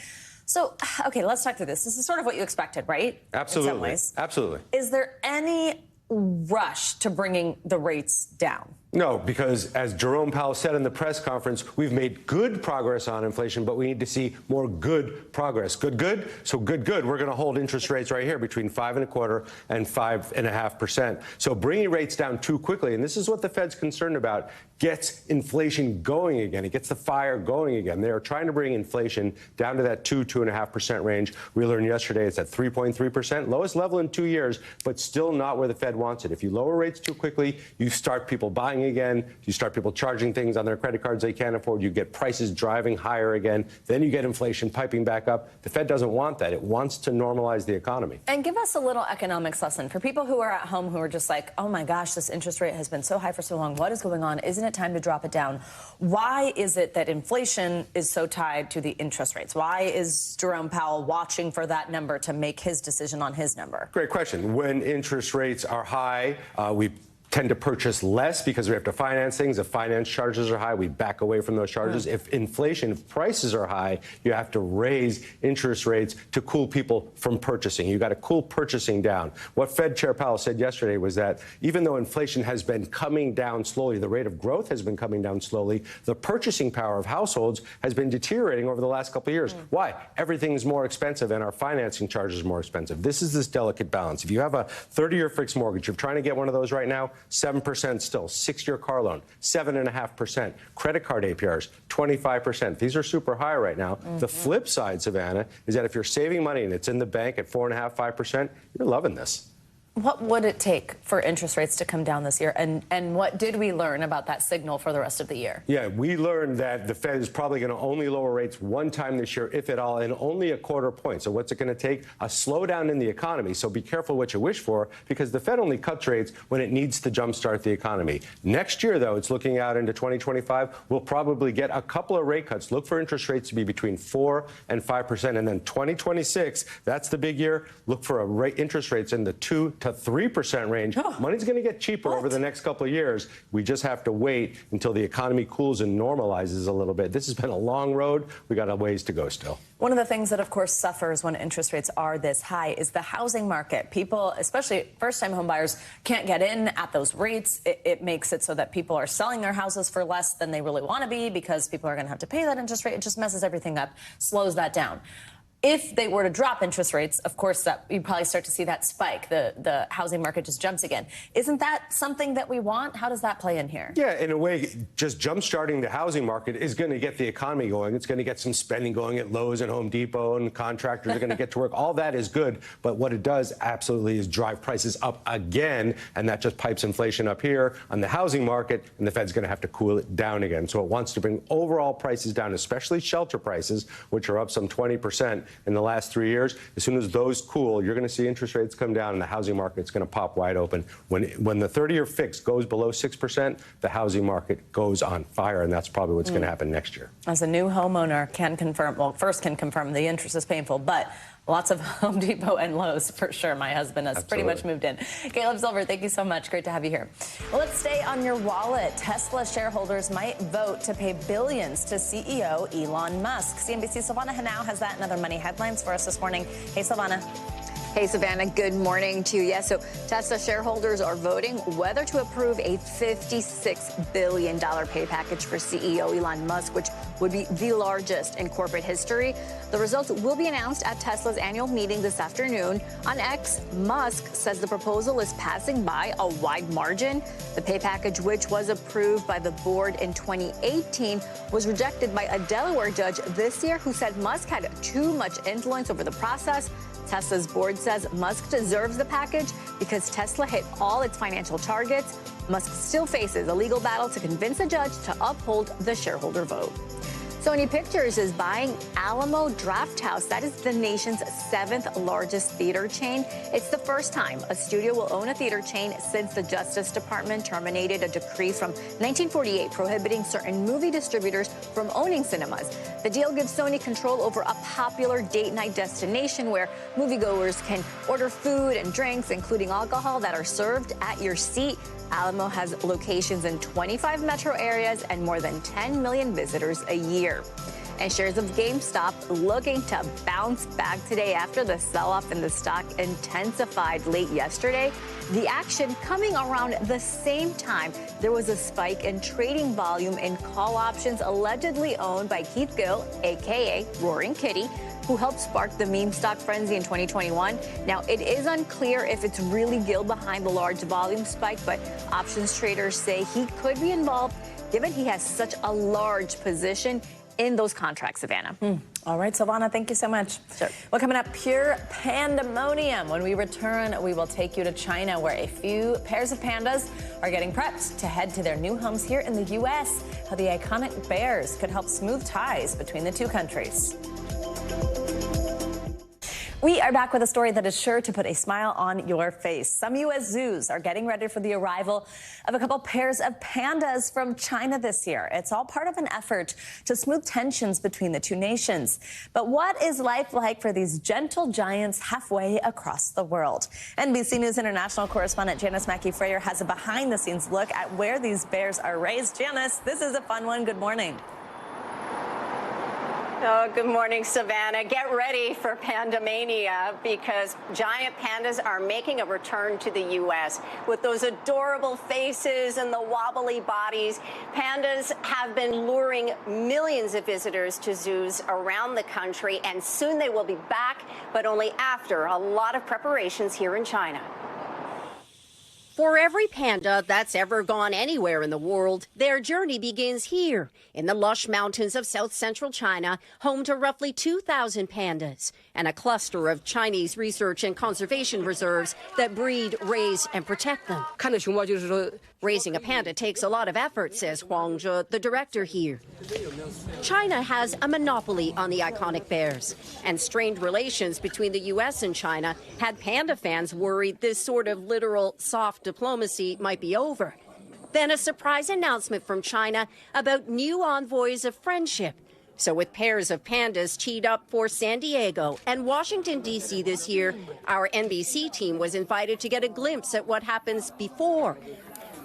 So, okay, let's talk through this. This is sort of what you expected, right? Absolutely. In some ways. Absolutely. Is there any rush to bringing the rates down? No, because as Jerome Powell said in the press conference, we've made good progress on inflation, but we need to see more good progress. Good. So good. We're going to hold interest rates right here between 5.25% and 5.5%. So bringing rates down too quickly, and this is what the Fed's concerned about, gets inflation going again. It gets the fire going again. They are trying to bring inflation down to that 2.5% range. We learned yesterday it's at 3.3%, lowest level in 2 years, but still not where the Fed wants it. If you lower rates too quickly, you start people buying again. You start people charging things on their credit cards they can't afford. You get prices driving higher again. Then you get inflation piping back up. The Fed doesn't want that. It wants to normalize the economy. And give us a little economics lesson for people who are at home who are just like, oh my gosh, this interest rate has been so high for so long. What is going on? Isn't it time to drop it down? Why is it that inflation is so tied to the interest rates? Why is Jerome Powell watching for that number to make his decision on his number? Great question. When interest rates are high, we tend to purchase less because we have to finance things. If finance charges are high, we back away from those charges. If prices are high, you have to raise interest rates to cool people from purchasing. You got to cool purchasing down. What Fed Chair Powell said yesterday was that even though inflation has been coming down slowly, the rate of growth has been coming down slowly, the purchasing power of households has been deteriorating over the last couple of years. Why? Everything's more expensive and our financing charges are more expensive. This is this delicate balance. If you have a 30-year fixed mortgage, you're trying to get one of those right now, 7% still. 6-year car loan, 7.5%. Credit card APRs, 25%. These are super high right now. The flip side, Savannah, is that if you're saving money and it's in the bank at 4.5%, 5%, you're loving this. What would it take for interest rates to come down this year? And what did we learn about that signal for the rest of the year? Yeah, we learned that the Fed is probably going to only lower rates one time this year, if at all, and only a quarter point. So what's it going to take? A slowdown in the economy. So be careful what you wish for, because the Fed only cuts rates when it needs to jumpstart the economy. Next year, though, it's looking out into 2025. We'll probably get a couple of rate cuts. Look for interest rates to be between 4% and 5%. And then 2026, that's the big year. Look for interest rates in the 2 to 3% range. Money's going to get cheaper over the next couple of years. We just have to wait until the economy cools and normalizes a little bit. This has been a long road. We got a ways to go still. One of the things that, of course, suffers when interest rates are this high is the housing market. People, especially first-time homebuyers, can't get in at those rates. It makes it so that people are selling their houses for less than they really want to be because people are going to have to pay that interest rate. It just messes everything up, slows that down. If they were to drop interest rates, of course, that you'd probably start to see that spike. The housing market just jumps again. Isn't that something that we want? How does that play in here? Yeah, in a way, just jump-starting the housing market is going to get the economy going. It's going to get some spending going at Lowe's and Home Depot, and contractors are going to get to work. All that is good, but what it does absolutely is drive prices up again, and that just pipes inflation up here on the housing market, and the Fed's going to have to cool it down again. So it wants to bring overall prices down, especially shelter prices, which are up some 20% in the last 3 years. As soon as those cool, you're going to see interest rates come down and the housing market's going to pop wide open. When the 30-year fix goes below 6%, the housing market goes on fire, and that's probably what's going to happen next year. As a new homeowner can confirm, well, first can confirm the interest is painful, but lots of Home Depot and Lowe's for sure. My husband has pretty much moved in. Caleb Silver, thank you so much. Great to have you here. Well, let's stay on your wallet. Tesla shareholders might vote to pay billions to CEO Elon Musk. CNBC's Silvana Henao has that and other money headlines for us this morning. Hey, Silvana. Hey, Savannah, good morning to you. So Tesla shareholders are voting whether to approve a $56 billion pay package for CEO Elon Musk, which would be the largest in corporate history. The results will be announced at Tesla's annual meeting this afternoon. On X, Musk says the proposal is passing by a wide margin. The pay package, which was approved by the board in 2018, was rejected by a Delaware judge this year who said Musk had too much influence over the process. Tesla's board says Musk deserves the package because Tesla hit all its financial targets. Musk still faces a legal battle to convince a judge to uphold the shareholder vote. Sony Pictures is buying Alamo Drafthouse. That is the nation's 7th largest theater chain. It's the first time a studio will own a theater chain since the Justice Department terminated a decree from 1948 prohibiting certain movie distributors from owning cinemas. The deal gives Sony control over a popular date night destination where moviegoers can order food and drinks, including alcohol, that are served at your seat. Alamo has locations in 25 metro areas and more than 10 million visitors a year. And shares of GameStop looking to bounce back today after the sell-off in the stock intensified late yesterday. The action coming around the same time there was a spike in trading volume in call options allegedly owned by Keith Gill, a.k.a. Roaring Kitty, who helped spark the meme stock frenzy in 2021. Now, it is unclear if it's really Gill behind the large volume spike, but options traders say he could be involved given he has such a large position in those contracts, Savannah. All right, Silvana, thank you so much. Sure. Well, coming up, pure pandemonium. When we return, we will take you to China, where a few pairs of pandas are getting prepped to head to their new homes here in the U.S. How the iconic bears could help smooth ties between the two countries. We are back with a story that is sure to put a smile on your face. Some U.S. zoos are getting ready for the arrival of a couple pairs of pandas from China this year. It's all part of an effort to smooth tensions between the two nations. But what is life like for these gentle giants halfway across the world? NBC News International correspondent Janice Mackey-Frayer has a behind-the-scenes look at where these bears are raised. Janice, this is a fun one. Good morning. Oh, good morning, Savannah. Get ready for Pandamania because giant pandas are making a return to the U.S. With those adorable faces and the wobbly bodies, pandas have been luring millions of visitors to zoos around the country, and soon they will be back, but only after a lot of preparations here in China. For every panda that's ever gone anywhere in the world, their journey begins here in the lush mountains of south-central China, home to roughly 2,000 pandas and a cluster of Chinese research and conservation reserves that breed, raise, and protect them. Raising a panda takes a lot of effort, says Huang Zhe, the director here. China has a monopoly on the iconic bears, and strained relations between the U.S. and China had panda fans worried this sort of literal soft diplomacy might be over. Then a surprise announcement from China about new envoys of friendship. So with pairs of pandas teed up for San Diego and Washington, D.C. this year, our NBC team was invited to get a glimpse at what happens before,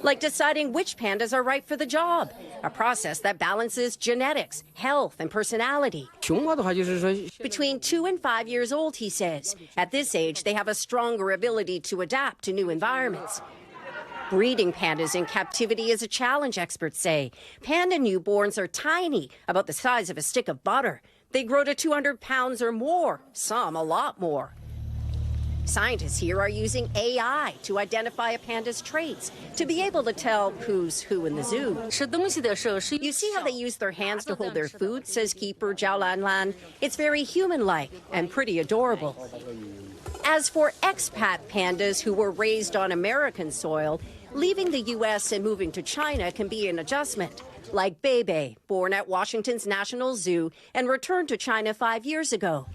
like deciding which pandas are right for the job, a process that balances genetics, health, and personality. Between 2 and 5 years old, he says. At this age, they have a stronger ability to adapt to new environments. Breeding pandas in captivity is a challenge, experts say. Panda newborns are tiny, about the size of a stick of butter. They grow to 200 pounds or more, some a lot more. Scientists here are using AI to identify a panda's traits, to be able to tell who's who in the zoo. You see how they use their hands to hold their food, says keeper Zhao Lanlan. It's very human-like and pretty adorable. As for expat pandas who were raised on American soil, leaving the U.S. and moving to China can be an adjustment. Like Bebe, born at Washington's National Zoo and returned to China 5 years ago.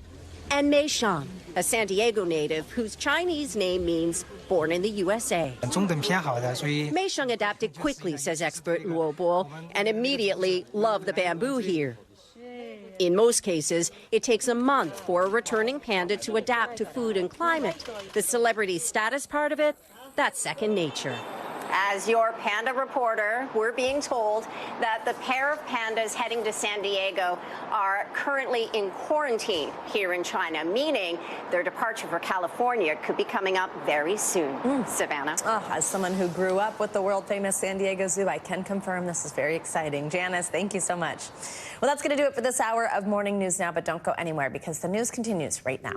And Mei Shang, a San Diego native whose Chinese name means born in the USA. Mei Shang adapted quickly, says expert Luo Bo, and immediately loved the bamboo here. In most cases, it takes a month for a returning panda to adapt to food and climate. The celebrity status part of it, that's second nature. As your panda reporter, we're being told that the pair of pandas heading to San Diego are currently in quarantine here in China, meaning their departure for California could be coming up very soon. Savannah. Oh, as someone who grew up with the world-famous San Diego Zoo, I can confirm this is very exciting. Janice, thank you so much. Well, that's going to do it for this hour of Morning News Now, but don't go anywhere because the news continues right now.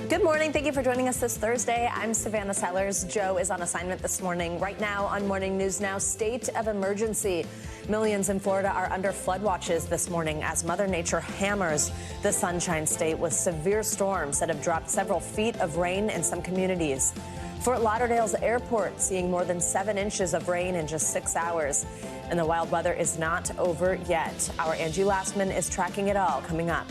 Good morning. Thank you for joining us this Thursday. I'm Savannah Sellers. Joe is on assignment this morning. Right now on Morning News Now, state of emergency. Millions in Florida are under flood watches this morning as Mother Nature hammers the Sunshine State with severe storms that have dropped several feet of rain in some communities. Fort Lauderdale's airport seeing more than 7 inches of rain in just 6 hours. And the wild weather is not over yet. Our Angie Lastman is tracking it all coming up.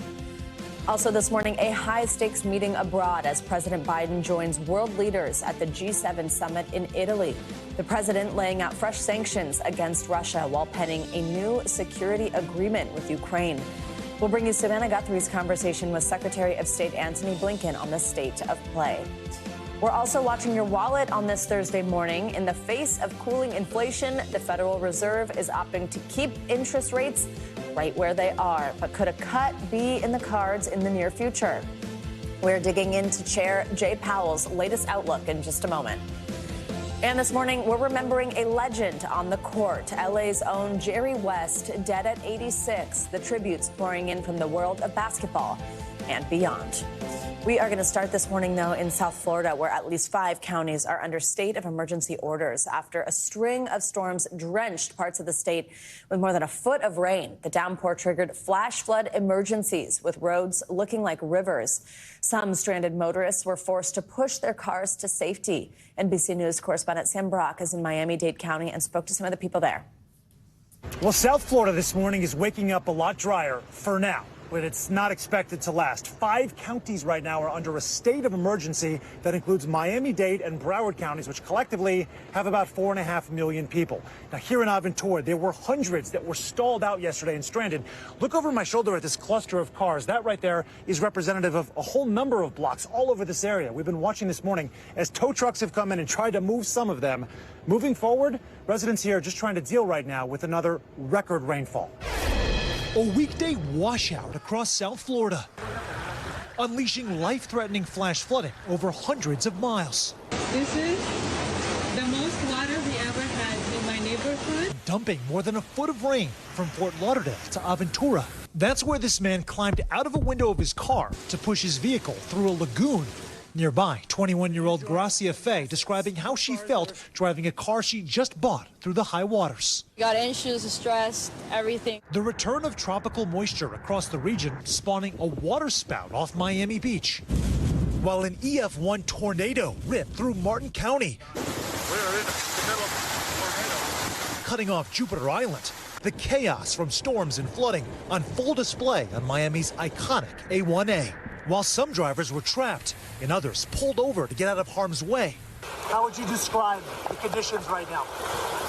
Also this morning, a high-stakes meeting abroad as President Biden joins world leaders at the G7 summit in Italy. The president laying out fresh sanctions against Russia while penning a new security agreement with Ukraine. We'll bring you Savannah Guthrie's conversation with Secretary of State Antony Blinken on the state of play. We're also watching your wallet on this Thursday morning. In the face of cooling inflation, the Federal Reserve is opting to keep interest rates right where they are. But could a cut be in the cards in the near future? We're digging into Chair Jay Powell's latest outlook in just a moment. And this morning, we're remembering a legend on the court, LA's own Jerry West, dead at 86. The tributes pouring in from the world of basketball and beyond. We are going to start this morning, though, in South Florida, where at least 5 counties are under state of emergency orders after a string of storms drenched parts of the state with more than a foot of rain. The downpour triggered flash flood emergencies, with roads looking like rivers. Some stranded motorists were forced to push their cars to safety. NBC News correspondent Sam Brock is in Miami-Dade County and spoke to some of the people there. Well, South Florida this morning is waking up a lot drier for now, but it's not expected to last. 5 counties right now are under a state of emergency that includes Miami-Dade and Broward counties, which collectively have about 4.5 million people. Now, here in Aventura, there were hundreds that were stalled out yesterday and stranded. Look over my shoulder at this cluster of cars. That right there is representative of a whole number of blocks all over this area. We've been watching this morning as tow trucks have come in and tried to move some of them. Moving forward, residents here are just trying to deal right now with another record rainfall. A weekday washout across South Florida, unleashing life-threatening flash flooding over hundreds of miles. This is the most water we ever had in my neighborhood. Dumping more than a foot of rain from Fort Lauderdale to Aventura. That's where this man climbed out of a window of his car to push his vehicle through a lagoon. Nearby, 21-year-old Gracia Fay describing how she felt driving a car she just bought through the high waters. Got anxious, stressed, everything. The return of tropical moisture across the region spawning a water spout off Miami Beach, while an EF1 tornado ripped through Martin County, cutting off Jupiter Island. The chaos from storms and flooding on full display on Miami's iconic A1A. While some drivers were trapped and others pulled over to get out of harm's way. How would you describe the conditions right now?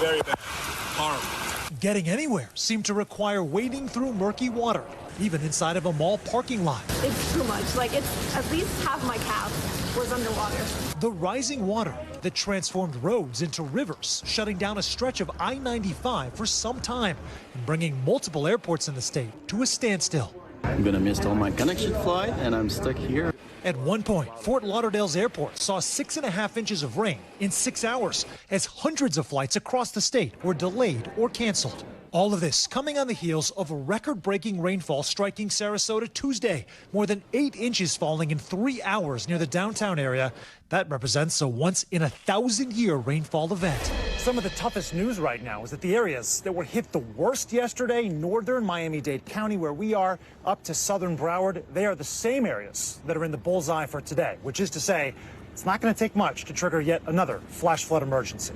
Very bad. Horrible. Getting anywhere seemed to require wading through murky water, even inside of a mall parking lot. It's too much. Like, it's at least half my calf was underwater. The rising water that transformed roads into rivers, shutting down a stretch of I-95 for some time and bringing multiple airports in the state to a standstill. I'm going to miss all my connection flight, and I'm stuck here. At one point, Fort Lauderdale's airport saw 6.5 inches of rain in 6 hours as hundreds of flights across the state were delayed or canceled. All of this coming on the heels of a record-breaking rainfall striking Sarasota Tuesday. More than 8 inches falling in 3 hours near the downtown area. That represents a once-in-a-thousand-year rainfall event. Some of the toughest news right now is that the areas that were hit the worst yesterday, northern Miami-Dade County, where we are, up to southern Broward, they are the same areas that are in the bullseye for today, which is to say, it's not going to take much to trigger yet another flash flood emergency.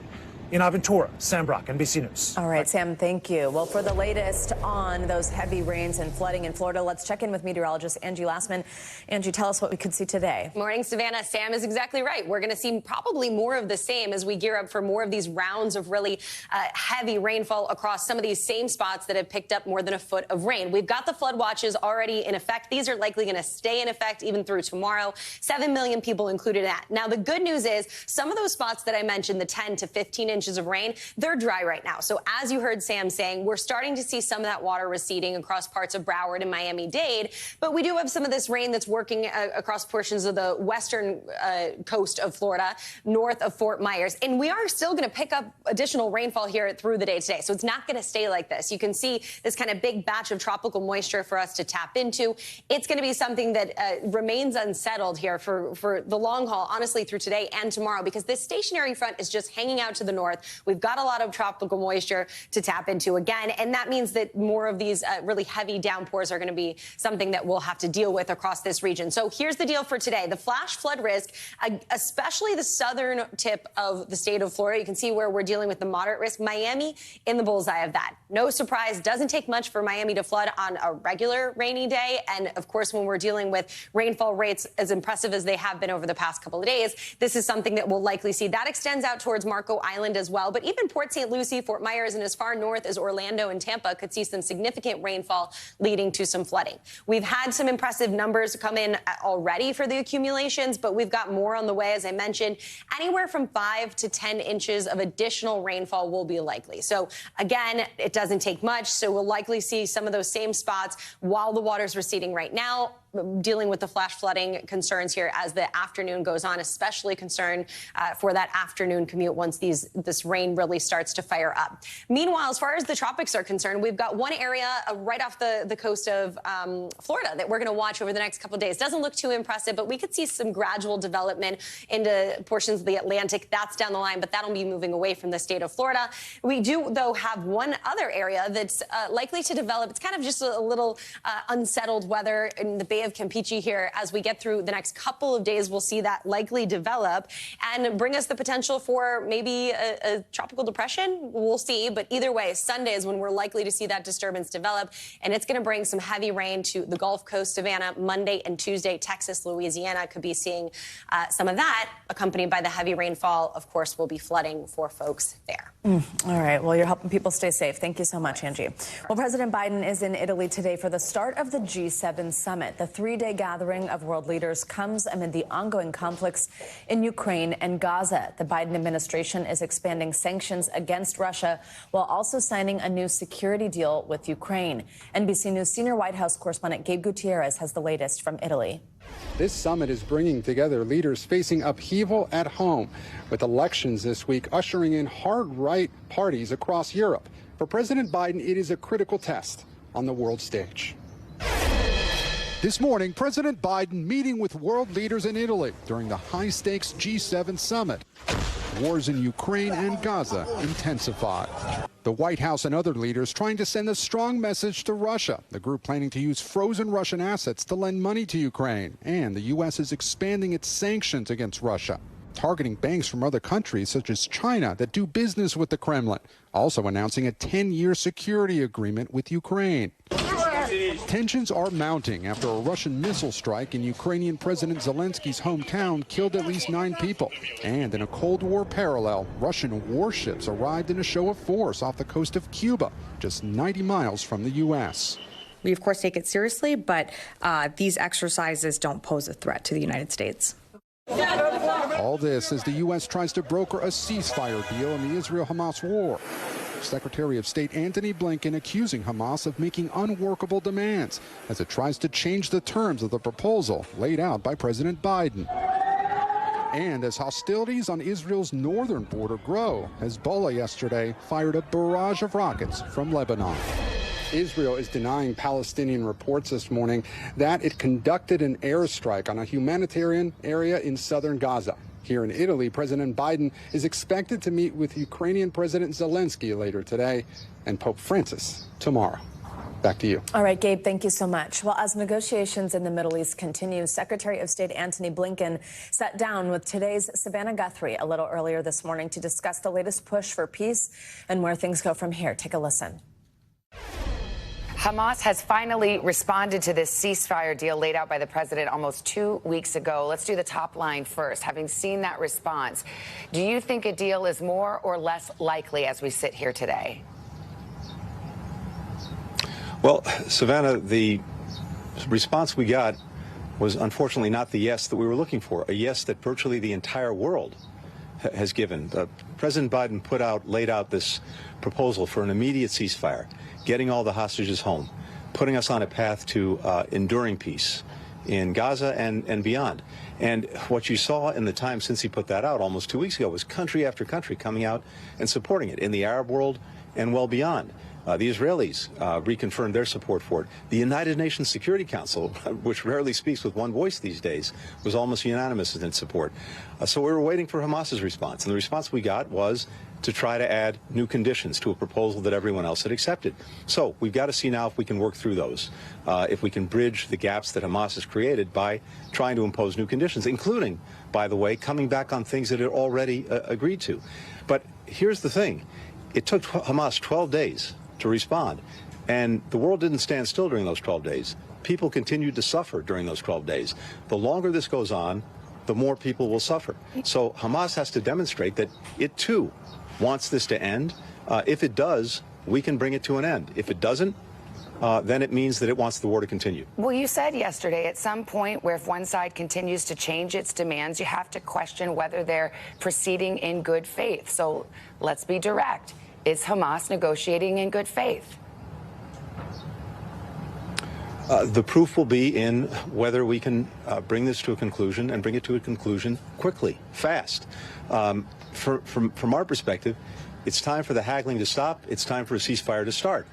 In Aventura, Sam Brock, NBC News. All right, Sam, thank you. Well, for the latest on those heavy rains and flooding in Florida, let's check in with meteorologist Angie Lassman. Angie, tell us what we could see today. Morning, Savannah. Sam is exactly right. We're going to see probably more of the same as we gear up for more of these rounds of really heavy rainfall across some of these same spots that have picked up more than a foot of rain. We've got the flood watches already in effect. These are likely going to stay in effect even through tomorrow. 7 million people included in that. Now, the good news is some of those spots that I mentioned, the 10 to 15 inches of rain, they're dry right now. So as you heard Sam saying, we're starting to see some of that water receding across parts of Broward and Miami-Dade, but we do have some of this rain that's working across portions of the western coast of Florida, north of Fort Myers. And we are still going to pick up additional rainfall here through the day today. So it's not going to stay like this. You can see this kind of big batch of tropical moisture for us to tap into. It's going to be something that remains unsettled here for the long haul, honestly, through today and tomorrow, because this stationary front is just hanging out to the north. We've got a lot of tropical moisture to tap into again, and that means that more of these really heavy downpours are going to be something that we'll have to deal with across this region. So here's the deal for today. The flash flood risk, especially the southern tip of the state of Florida, you can see where we're dealing with the moderate risk. Miami in the bullseye of that. No surprise, doesn't take much for Miami to flood on a regular rainy day. And of course, when we're dealing with rainfall rates as impressive as they have been over the past couple of days, this is something that we'll likely see. That extends out towards Marco Island as well. But even Port St. Lucie, Fort Myers, and as far north as Orlando and Tampa could see some significant rainfall leading to some flooding. We've had some impressive numbers come in already for the accumulations, but we've got more on the way. As I mentioned, anywhere from 5 to 10 inches of additional rainfall will be likely. So again, it doesn't take much. So we'll likely see some of those same spots while the water's receding right now, dealing with the flash flooding concerns here as the afternoon goes on, especially concerned for that afternoon commute once this rain really starts to fire up. Meanwhile, as far as the tropics are concerned, we've got one area right off the coast of Florida that we're going to watch over the next couple of days. Doesn't look too impressive, but we could see some gradual development into portions of the Atlantic. That's down the line, but that'll be moving away from the state of Florida. We do, though, have one other area that's likely to develop. It's kind of just a little unsettled weather in the Bay of Campeche here. As we get through the next couple of days, we'll see that likely develop and bring us the potential for maybe a tropical depression. We'll see. But either way, Sunday is when we're likely to see that disturbance develop. And it's going to bring some heavy rain to the Gulf Coast, Savannah. Monday and Tuesday, Texas, Louisiana could be seeing some of that, accompanied by the heavy rainfall. Of course, will be flooding for folks there. All right. Well, you're helping people stay safe. Thank you so much, Angie. Well, President Biden is in Italy today for the start of the G7 summit. The 3-day gathering of world leaders comes amid the ongoing conflicts in Ukraine and Gaza. The Biden administration is expanding sanctions against Russia while also signing a new security deal with Ukraine. NBC News senior White House correspondent Gabe Gutierrez has the latest from Italy. This summit is bringing together leaders facing upheaval at home, with elections this week ushering in hard-right parties across Europe. For President Biden, it is a critical test on the world stage. This morning, President Biden meeting with world leaders in Italy during the high-stakes G7 summit. Wars in Ukraine and Gaza intensify. The White House and other leaders trying to send a strong message to Russia, the group planning to use frozen Russian assets to lend money to Ukraine. And the U.S. is expanding its sanctions against Russia, targeting banks from other countries such as China that do business with the Kremlin, also announcing a 10-year security agreement with Ukraine. Tensions are mounting after a Russian missile strike in Ukrainian President Zelensky's hometown killed at least 9 people. And in a Cold War parallel, Russian warships arrived in a show of force off the coast of Cuba, just 90 miles from the U.S. We, of course, take it seriously, but these exercises don't pose a threat to the United States. All this as the U.S. tries to broker a ceasefire deal in the Israel-Hamas war. Secretary of State Antony Blinken accusing Hamas of making unworkable demands as it tries to change the terms of the proposal laid out by President Biden. And as hostilities on Israel's northern border grow, Hezbollah yesterday fired a barrage of rockets from Lebanon. Israel is denying Palestinian reports this morning that it conducted an airstrike on a humanitarian area in southern Gaza. Here in Italy, President Biden is expected to meet with Ukrainian President Zelensky later today and Pope Francis tomorrow. Back to you. All right, Gabe, thank you so much. Well, as negotiations in the Middle East continue, Secretary of State Antony Blinken sat down with today's Savannah Guthrie a little earlier this morning to discuss the latest push for peace and where things go from here. Take a listen. Hamas has finally responded to this ceasefire deal laid out by the president almost 2 weeks ago. Let's do the top line first. Having seen that response, do you think a deal is more or less likely as we sit here today? Well, Savannah, the response we got was unfortunately not the yes that we were looking for, a yes that virtually the entire world has given. President Biden laid out this proposal for an immediate ceasefire, getting all the hostages home, putting us on a path to enduring peace in Gaza and beyond. And what you saw in the time since he put that out almost 2 weeks ago was country after country coming out and supporting it in the Arab world and well beyond. The Israelis reconfirmed their support for it. The United Nations Security Council, which rarely speaks with one voice these days, was almost unanimous in its support. So we were waiting for Hamas's response, and the response we got was to try to add new conditions to a proposal that everyone else had accepted. So we've got to see now if we can work through those, if we can bridge the gaps that Hamas has created by trying to impose new conditions, including, by the way, coming back on things that it already agreed to. But here's the thing. It took Hamas 12 days to respond, and the world didn't stand still during those 12 days. People continued to suffer during those 12 days. The longer this goes on, the more people will suffer. So Hamas has to demonstrate that it too wants this to end. If it does, we can bring it to an end. If it doesn't, then it means that it wants the war to continue. Well, you said yesterday at some point where if one side continues to change its demands, you have to question whether they're proceeding in good faith. So let's be direct. Is Hamas negotiating in good faith? The proof will be in whether we can bring this to a conclusion and bring it to a conclusion quickly, fast. From our perspective, it's time for the haggling to stop. It's time for a ceasefire to start.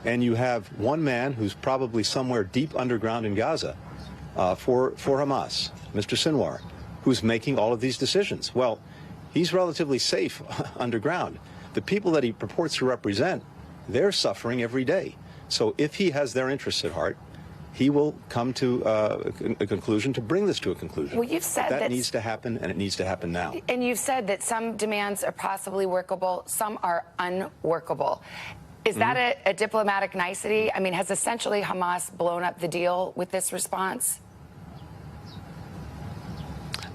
And you have one man who's probably somewhere deep underground in Gaza for Hamas, Mr. Sinwar, who's making all of these decisions. Well, he's relatively safe underground. The people that he purports to represent, they're suffering every day. So if he has their interests at heart, he will come to a conclusion to bring this to a conclusion. Well, you've said that needs to happen, and it needs to happen now. And you've said that some demands are possibly workable, some are unworkable. Is that a diplomatic nicety? I mean, has essentially Hamas blown up the deal with this response?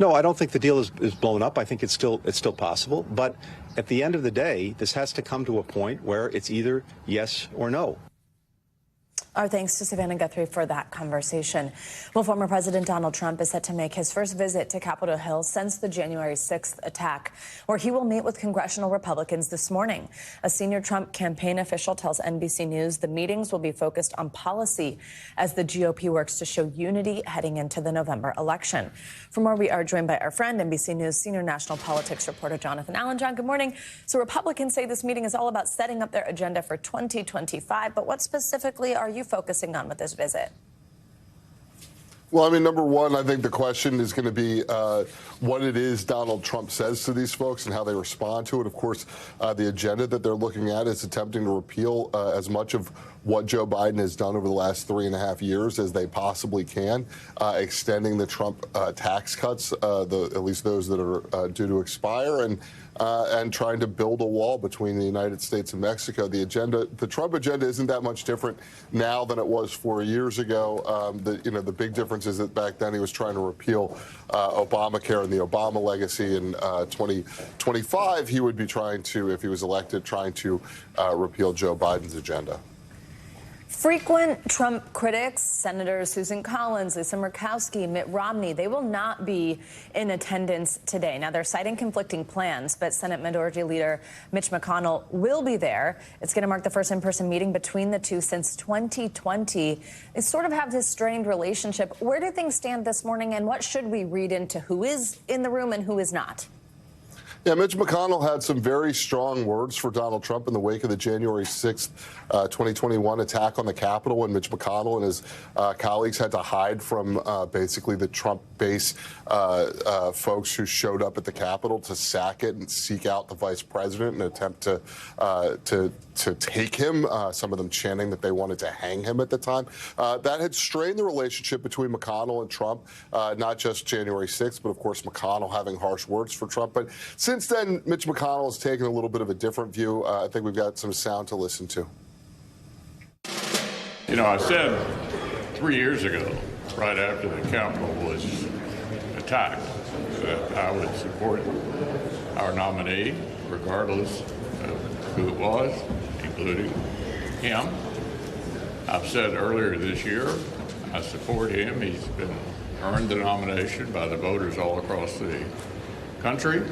No, I don't think the deal is blown up. I think it's still possible. But at the end of the day, this has to come to a point where it's either yes or no. Our thanks to Savannah Guthrie for that conversation. Well, former President Donald Trump is set to make his first visit to Capitol Hill since the January 6th attack, where he will meet with congressional Republicans this morning. A senior Trump campaign official tells NBC News the meetings will be focused on policy as the GOP works to show unity heading into the November election. For more, we are joined by our friend, NBC News senior national politics reporter Jonathan Allen. John, good morning. So Republicans say this meeting is all about setting up their agenda for 2025, but what specifically are you focusing on with this visit? Well, I mean, number one, I think the question is going to be what it is Donald Trump says to these folks and how they respond to it. Of course, the agenda that they're looking at is attempting to repeal as much of what Joe Biden has done over the last 3.5 years as they possibly can, extending the Trump tax cuts, at least those that are due to expire, and trying to build a wall between the United States and Mexico. The Trump agenda isn't that much different now than it was 4 years ago. The big difference is that back then he was trying to repeal Obamacare and the Obama legacy. In 2025, he would be trying to, if he was elected, trying to repeal Joe Biden's agenda. Frequent Trump critics, Senators Susan Collins, Lisa Murkowski, Mitt Romney, they will not be in attendance today. Now, they're citing conflicting plans, but Senate Majority Leader Mitch McConnell will be there. It's going to mark the first in-person meeting between the two since 2020. They sort of have this strained relationship. Where do things stand this morning, and what should we read into who is in the room and who is not? Yeah, Mitch McConnell had some very strong words for Donald Trump in the wake of the January 6th, 2021 attack on the Capitol, when Mitch McConnell and his colleagues had to hide from basically the Trump base folks who showed up at the Capitol to sack it and seek out the vice president in an attempt to take him, some of them chanting that they wanted to hang him at the time. That had strained the relationship between McConnell and Trump, not just January 6th, but of course McConnell having harsh words for Trump. But since then, Mitch McConnell has taken a little bit of a different view. I think we've got some sound to listen to. You know, I said 3 years ago, right after the Capitol was attacked, that I would support our nominee, regardless of who it was, including him. I've said earlier this year, I support him. He's been earned the nomination by the voters all across the country.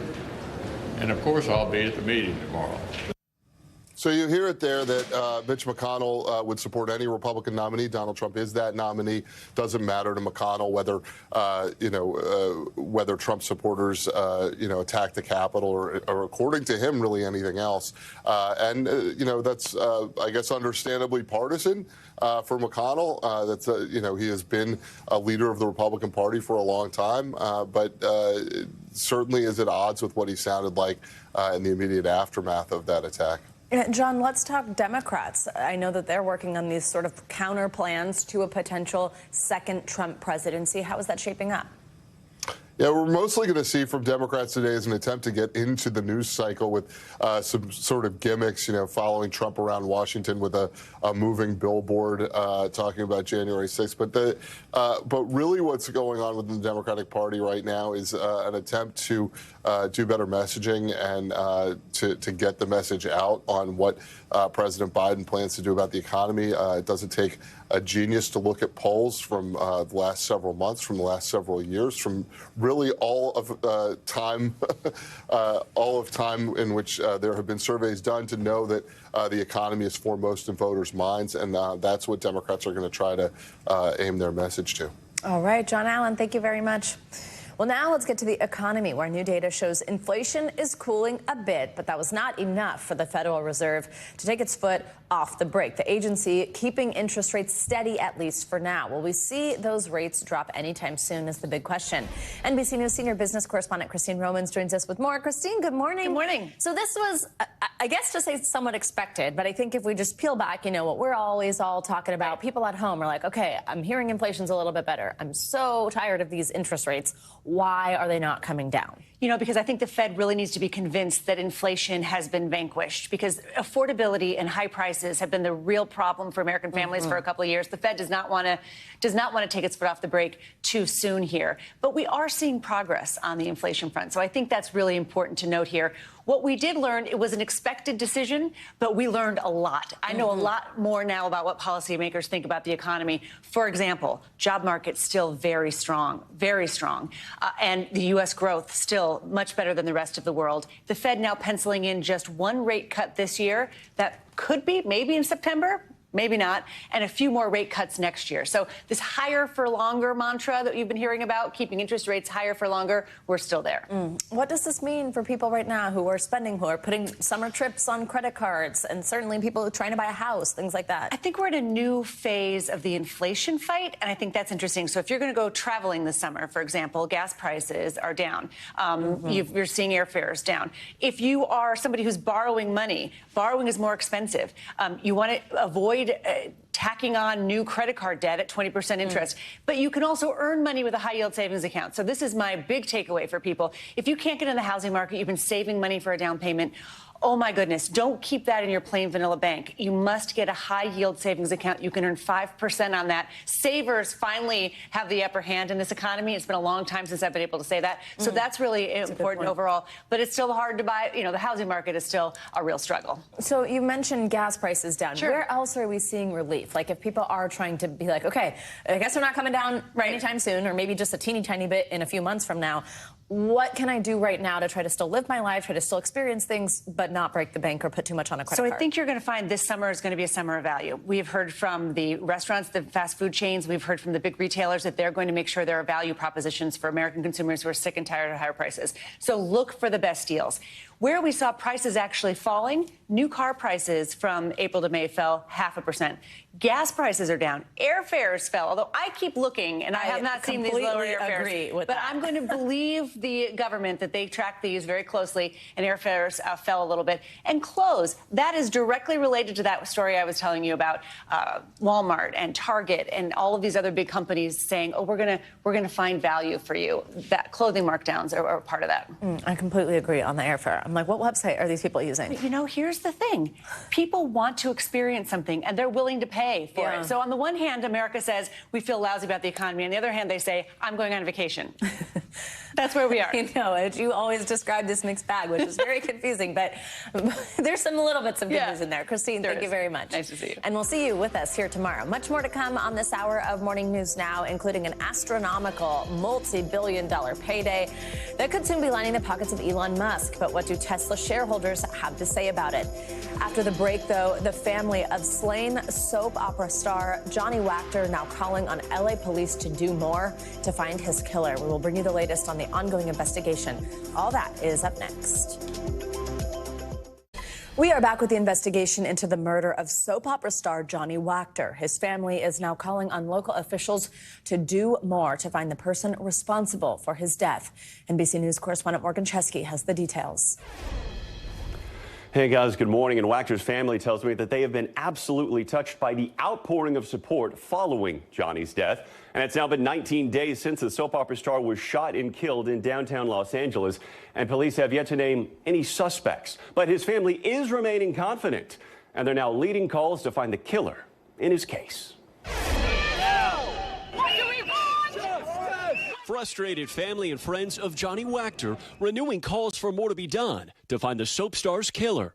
And of course, I'll be at the meeting tomorrow. So you hear it there that Mitch McConnell would support any Republican nominee. Donald Trump is that nominee. Doesn't matter to McConnell whether whether Trump supporters attack the Capitol or according to him, really anything else. That's I guess understandably partisan for McConnell. He has been a leader of the Republican Party for a long time, but certainly is at odds with what he sounded like in the immediate aftermath of that attack. John, let's talk Democrats. I know that they're working on these sort of counter plans to a potential second Trump presidency. How is that shaping up? Yeah, we're mostly going to see from Democrats today is an attempt to get into the news cycle with some sort of gimmicks, following Trump around Washington with a moving billboard talking about January 6th. But really what's going on within the Democratic Party right now is an attempt to do better messaging and to get the message out on what President Biden plans to do about the economy. It doesn't take a genius to look at polls from the last several months, from the last several years, from really all of time in which there have been surveys done to know that the economy is foremost in voters' minds, and that's what Democrats are going to try to aim their message to. All right, John Allen, thank you very much. Well, now let's get to the economy, where new data shows inflation is cooling a bit, but that was not enough for the Federal Reserve to take its foot off the brake. The agency keeping interest rates steady, at least for now. Will we see those rates drop anytime soon is the big question. NBC News senior business correspondent Christine Romans joins us with more. Christine, good morning. Good morning. So this was, I guess to say somewhat expected, but I think if we just peel back, what we're always all talking about, right. People at home are like, okay, I'm hearing inflation's a little bit better. I'm so tired of these interest rates. Why are they not coming down? Because I think the Fed really needs to be convinced that inflation has been vanquished, because affordability and high prices have been the real problem for American families for a couple of years. The Fed does not want to take its foot off the brake too soon here. But we are seeing progress on the inflation front. So I think that's really important to note here. What we did learn, it was an expected decision, but we learned a lot. I know a lot more now about what policymakers think about the economy. For example, job market still very strong, and the U.S. growth still much better than the rest of the world. The Fed now penciling in just one rate cut this year. That could be maybe in September. Maybe not, and a few more rate cuts next year. So this higher for longer mantra that you've been hearing about, keeping interest rates higher for longer, we're still there. What does this mean for people right now who are spending, who are putting summer trips on credit cards, and certainly people trying to buy a house, things like that? I think we're in a new phase of the inflation fight, and I think that's interesting. So if you're going to go traveling this summer, for example, gas prices are down. You're seeing airfares down. If you are somebody who's borrowing money, borrowing is more expensive. You want to avoid tacking on new credit card debt at 20% interest. But you can also earn money with a high-yield savings account. So this is my big takeaway for people. If you can't get in the housing market, you've been saving money for a down payment, Oh, my goodness. Don't keep that in your plain vanilla bank. You must get a high yield savings account. You can earn 5% on that. Savers finally have the upper hand in this economy. It's been a long time since I've been able to say that. So that's really important overall. But it's still hard to buy. You know, the housing market is still a real struggle. So you mentioned gas prices down. Sure. Where else are we seeing relief? Like if people are trying to be like, okay, I guess they're not coming down anytime soon, or maybe just a teeny tiny bit in a few months from now. What can I do right now to try to still live my life, try to still experience things, but not break the bank or put too much on a credit card? So I think you're going to find this summer is going to be a summer of value. We've heard from the restaurants, the fast food chains. We've heard from the big retailers that they're going to make sure there are value propositions for American consumers who are sick and tired of higher prices. So look for the best deals. Where we saw prices actually falling, new car prices from April to May fell 0.5%. Gas prices are down. Airfares fell, although I keep looking, and I have not seen these lower airfares. Agree with but that. I'm going to believe the government that they track these very closely, and airfares fell a little bit. And clothes, that is directly related to that story I was telling you about Walmart and Target and all of these other big companies saying, oh, we're going to find value for you. That clothing markdowns are part of that. I completely agree on the airfare. I'm like, what website are these people using? You know, here's the thing. People want to experience something, and they're willing to pay for it. So on the one hand, America says we feel lousy about the economy. On the other hand, they say, I'm going on vacation. That's where we are. You know it. You always describe this mixed bag, which is very confusing, but there's some little bits of good news in there. Christine, thank you very much. Nice to see you. And we'll see you with us here tomorrow. Much more to come on this hour of Morning News Now, including an astronomical multi-billion-dollar payday that could soon be lining the pockets of Elon Musk. But what do Tesla shareholders have to say about it? After the break, though, the family of slain soap opera star Johnny Wacker now calling on LA police to do more to find his killer. We will bring you the latest on the ongoing investigation. All that is up next. We are back with the investigation into the murder of soap opera star Johnny Wacker. His family is now calling on local officials to do more to find the person responsible for his death. NBC News correspondent Morgan Chesky has the details. Hey guys, good morning. And Wacker's family tells me that they have been absolutely touched by the outpouring of support following Johnny's death. And it's now been 19 days since the soap opera star was shot and killed in downtown Los Angeles. And police have yet to name any suspects. But his family is remaining confident. And they're now leading calls to find the killer in his case. Frustrated family and friends of Johnny Wacker renewing calls for more to be done to find the soap star's killer.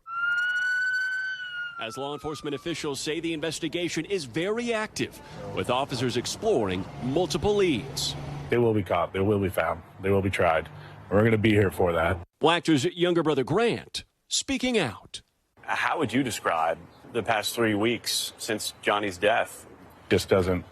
As law enforcement officials say, the investigation is very active, with officers exploring multiple leads. They will be caught. They will be found. They will be tried. We're going to be here for that. Wacker's younger brother Grant speaking out. How would you describe the past 3 weeks since Johnny's death? Just doesn't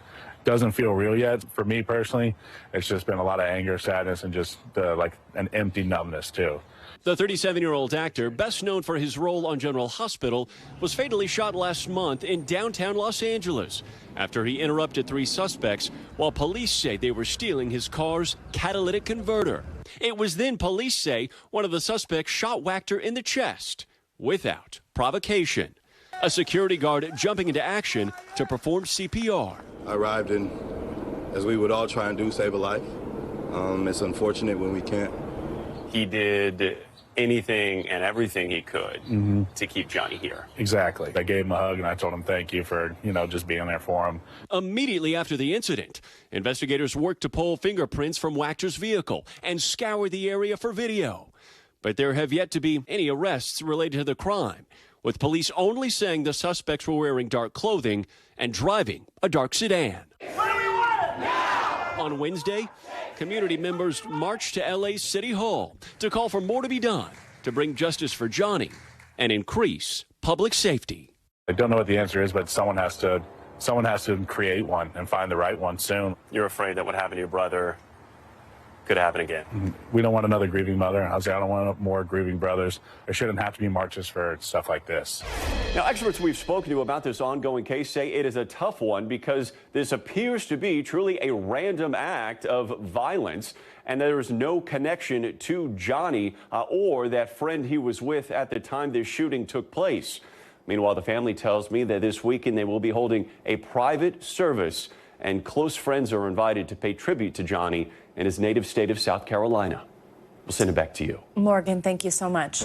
feel real yet. For me personally, it's just been a lot of anger, sadness, and just like an empty numbness too. The 37-year-old actor, best known for his role on General Hospital, was fatally shot last month in downtown Los Angeles after he interrupted 3 suspects while police say they were stealing his car's catalytic converter. It was then police say one of the suspects shot Wacker in the chest without provocation. A security guard jumping into action to perform CPR. I arrived in, as we would all try and do, save a life. It's unfortunate when we can't. He did anything and everything he could to keep Johnny here. Exactly. I gave him a hug and I told him thank you for, just being there for him. Immediately after the incident, investigators worked to pull fingerprints from Wacker's vehicle and scour the area for video. But there have yet to be any arrests related to the crime, with police only saying the suspects were wearing dark clothing and driving a dark sedan. What do we want? Now! On Wednesday, community members marched to LA's City Hall to call for more to be done to bring justice for Johnny and increase public safety. I don't know what the answer is, but someone has to create one and find the right one soon. You're afraid that what happened to your brother could happen again? We don't want another grieving mother. I don't want more grieving brothers. There shouldn't have to be marches for stuff like this. Now, experts we've spoken to about this ongoing case say it is a tough one because this appears to be truly a random act of violence, and there is no connection to Johnny or that friend he was with at the time this shooting took place. Meanwhile, the family tells me that this weekend they will be holding a private service, and close friends are invited to pay tribute to Johnny in his native state of South Carolina. We'll send it back to you. Morgan, thank you so much.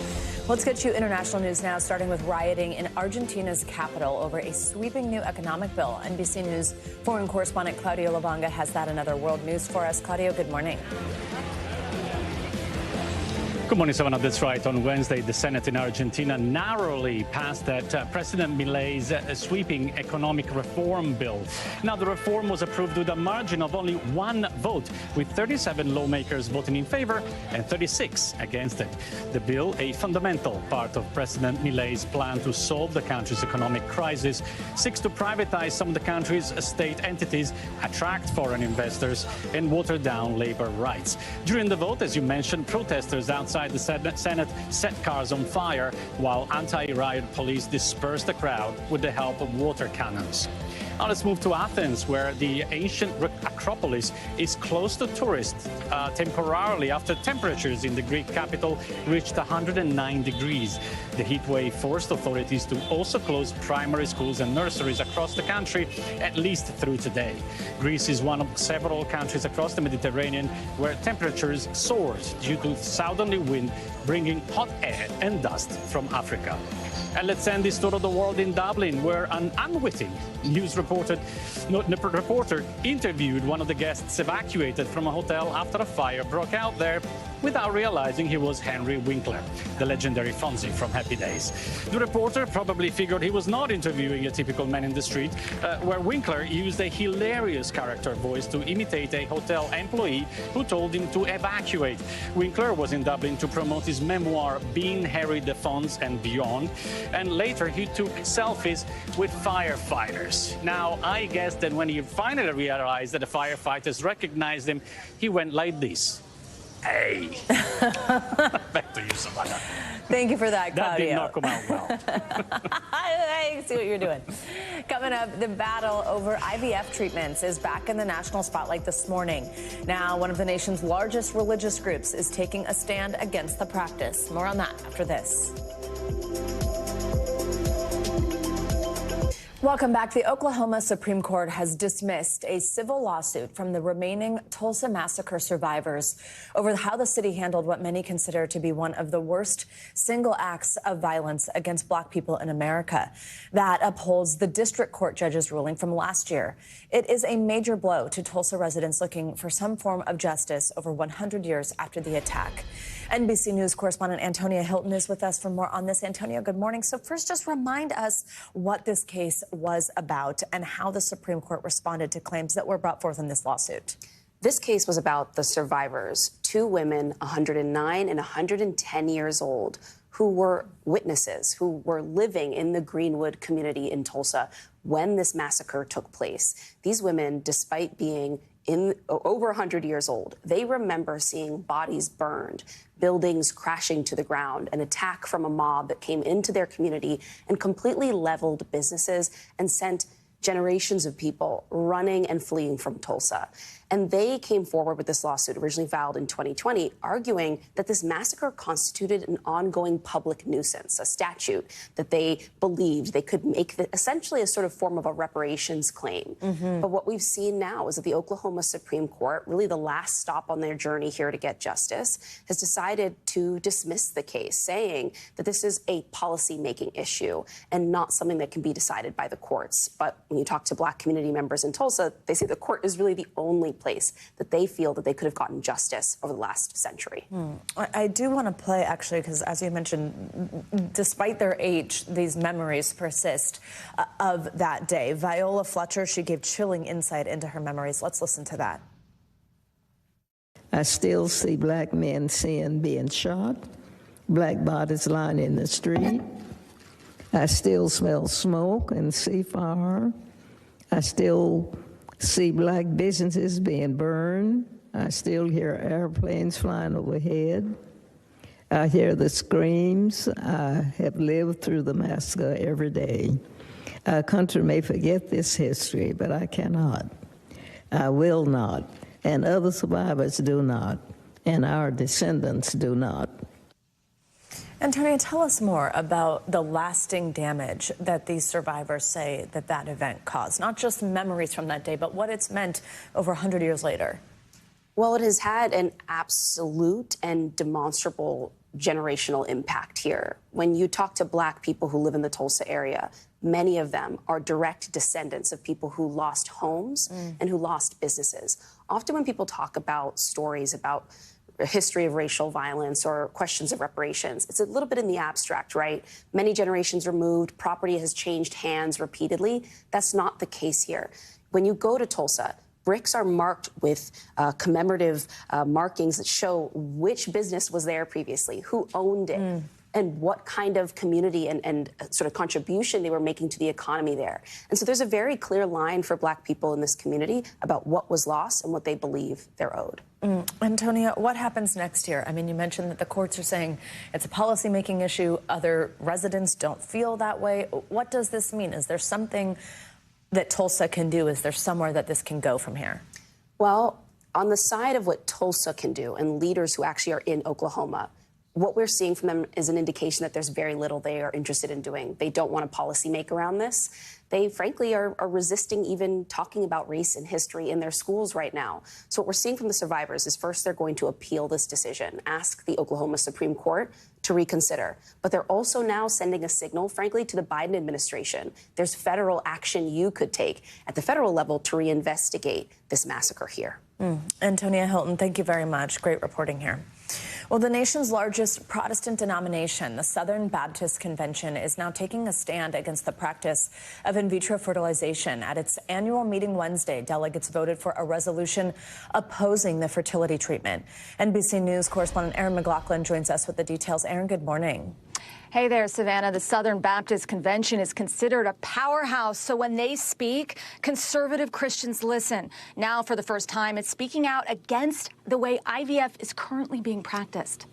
Let's get you international news now, starting with rioting in Argentina's capital over a sweeping new economic bill. NBC News foreign correspondent Claudio Lavanga has that and other world news for us. Claudio, good morning. Good morning, Savannah. That's right. On Wednesday, the Senate in Argentina narrowly passed that President Milei's sweeping economic reform bill. Now, the reform was approved with a margin of only one vote, with 37 lawmakers voting in favor and 36 against it. The bill, a fundamental part of President Milei's plan to solve the country's economic crisis, seeks to privatize some of the country's state entities, attract foreign investors, and water down labor rights. During the vote, as you mentioned, protesters outside the Senate set cars on fire while anti-riot police dispersed the crowd with the help of water cannons. Now let's move to Athens, where the ancient Acropolis is closed to tourists temporarily after temperatures in the Greek capital reached 109 degrees. The heat wave forced authorities to also close primary schools and nurseries across the country, at least through today. Greece is one of several countries across the Mediterranean where temperatures soared due to southerly wind bringing hot air and dust from Africa. And let's end this tour of the world in Dublin, where an unwitting news reporter interviewed one of the guests evacuated from a hotel after a fire broke out there without realizing he was Henry Winkler, the legendary Fonzie from Happy Days. The reporter probably figured he was not interviewing a typical man in the street, where Winkler used a hilarious character voice to imitate a hotel employee who told him to evacuate. Winkler was in Dublin to promote his memoir, Being Harry the Fonz and Beyond, and later he took selfies with firefighters. Now, I guess that when he finally realized that the firefighters recognized him, he went like this. Hey. Back to you, Savannah. Thank you for that, Claudio. That did not come out well. I see what you're doing. Coming up, the battle over IVF treatments is back in the national spotlight this morning. Now, one of the nation's largest religious groups is taking a stand against the practice. More on that after this. Welcome back. The Oklahoma Supreme Court has dismissed a civil lawsuit from the remaining Tulsa Massacre survivors over how the city handled what many consider to be one of the worst single acts of violence against Black people in America. That upholds the district court judge's ruling from last year. It is a major blow to Tulsa residents looking for some form of justice over 100 years after the attack. NBC News correspondent Antonia Hilton is with us for more on this. Antonia, good morning. So first, just remind us what this case was about and how the Supreme Court responded to claims that were brought forth in this lawsuit. This case was about the survivors, two women, 109 and 110 years old, who were witnesses, who were living in the Greenwood community in Tulsa when this massacre took place. These women, despite being over 100 years old, they remember seeing bodies burned, buildings crashing to the ground, an attack from a mob that came into their community and completely leveled businesses and sent generations of people running and fleeing from Tulsa. And they came forward with this lawsuit, originally filed in 2020, arguing that this massacre constituted an ongoing public nuisance, a statute that they believed they could make essentially a sort of form of a reparations claim. But what we've seen now is that the Oklahoma Supreme Court, really the last stop on their journey here to get justice, has decided to dismiss the case, saying that this is a policy-making issue and not something that can be decided by the courts. But when you talk to Black community members in Tulsa, they say the court is really the only place that they feel that they could have gotten justice over the last century. I do want to play, actually, because as you mentioned, despite their age, these memories persist of that day. Viola Fletcher, she gave chilling insight into her memories. Let's listen to that. I still see Black men being shot, Black bodies lying in the street. I still smell smoke and see fire. I still see Black businesses being burned. I still hear airplanes flying overhead. I hear the screams. I have lived through the massacre every day. Our country may forget this history, but I cannot. I will not. And other survivors do not. And our descendants do not. Antonia, tell us more about the lasting damage that these survivors say that event caused. Not just memories from that day, but what it's meant over 100 years later. Well, it has had an absolute and demonstrable generational impact here. When you talk to Black people who live in the Tulsa area, many of them are direct descendants of people who lost homes and who lost businesses. Often when people talk about stories about a history of racial violence or questions of reparations, it's a little bit in the abstract, right? Many generations removed, property has changed hands repeatedly. That's not the case here. When you go to Tulsa, bricks are marked with commemorative markings that show which business was there previously, who owned it, and what kind of community and sort of contribution they were making to the economy there. And so there's a very clear line for Black people in this community about what was lost and what they believe they're owed. Antonia, what happens next here? I mean, you mentioned that the courts are saying it's a policymaking issue. Other residents don't feel that way. What does this mean? Is there something that Tulsa can do? Is there somewhere that this can go from here? Well, on the side of what Tulsa can do and leaders who actually are in Oklahoma, what we're seeing from them is an indication that there's very little they are interested in doing. They don't want a policy make around this. They, frankly, are resisting even talking about race and history in their schools right now. So what we're seeing from the survivors is first they're going to appeal this decision, ask the Oklahoma Supreme Court to reconsider. But they're also now sending a signal, frankly, to the Biden administration. There's federal action you could take at the federal level to reinvestigate this massacre here. Antonia Hilton, thank you very much. Great reporting here. Well, the nation's largest Protestant denomination, the Southern Baptist Convention, is now taking a stand against the practice of in vitro fertilization. At its annual meeting Wednesday, delegates voted for a resolution opposing the fertility treatment. NBC News correspondent Aaron McLaughlin joins us with the details. Aaron, good morning. Hey there, Savannah. The Southern Baptist Convention is considered a powerhouse, so when they speak, conservative Christians listen. Now, for the first time, it's speaking out against the way IVF is currently being practiced.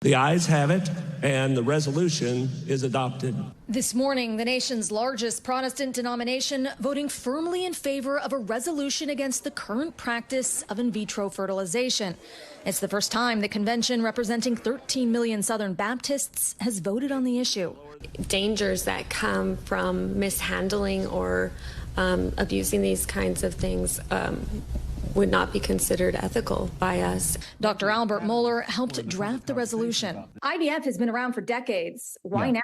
The ayes have it, and the resolution is adopted. This morning, the nation's largest Protestant denomination voting firmly in favor of a resolution against the current practice of in vitro fertilization. It's the first time the convention, representing 13 million Southern Baptists, has voted on the issue. Dangers that come from mishandling or abusing these kinds of things would not be considered ethical by us. Dr. Albert Mohler helped draft the resolution. IVF has been around for decades. Why now?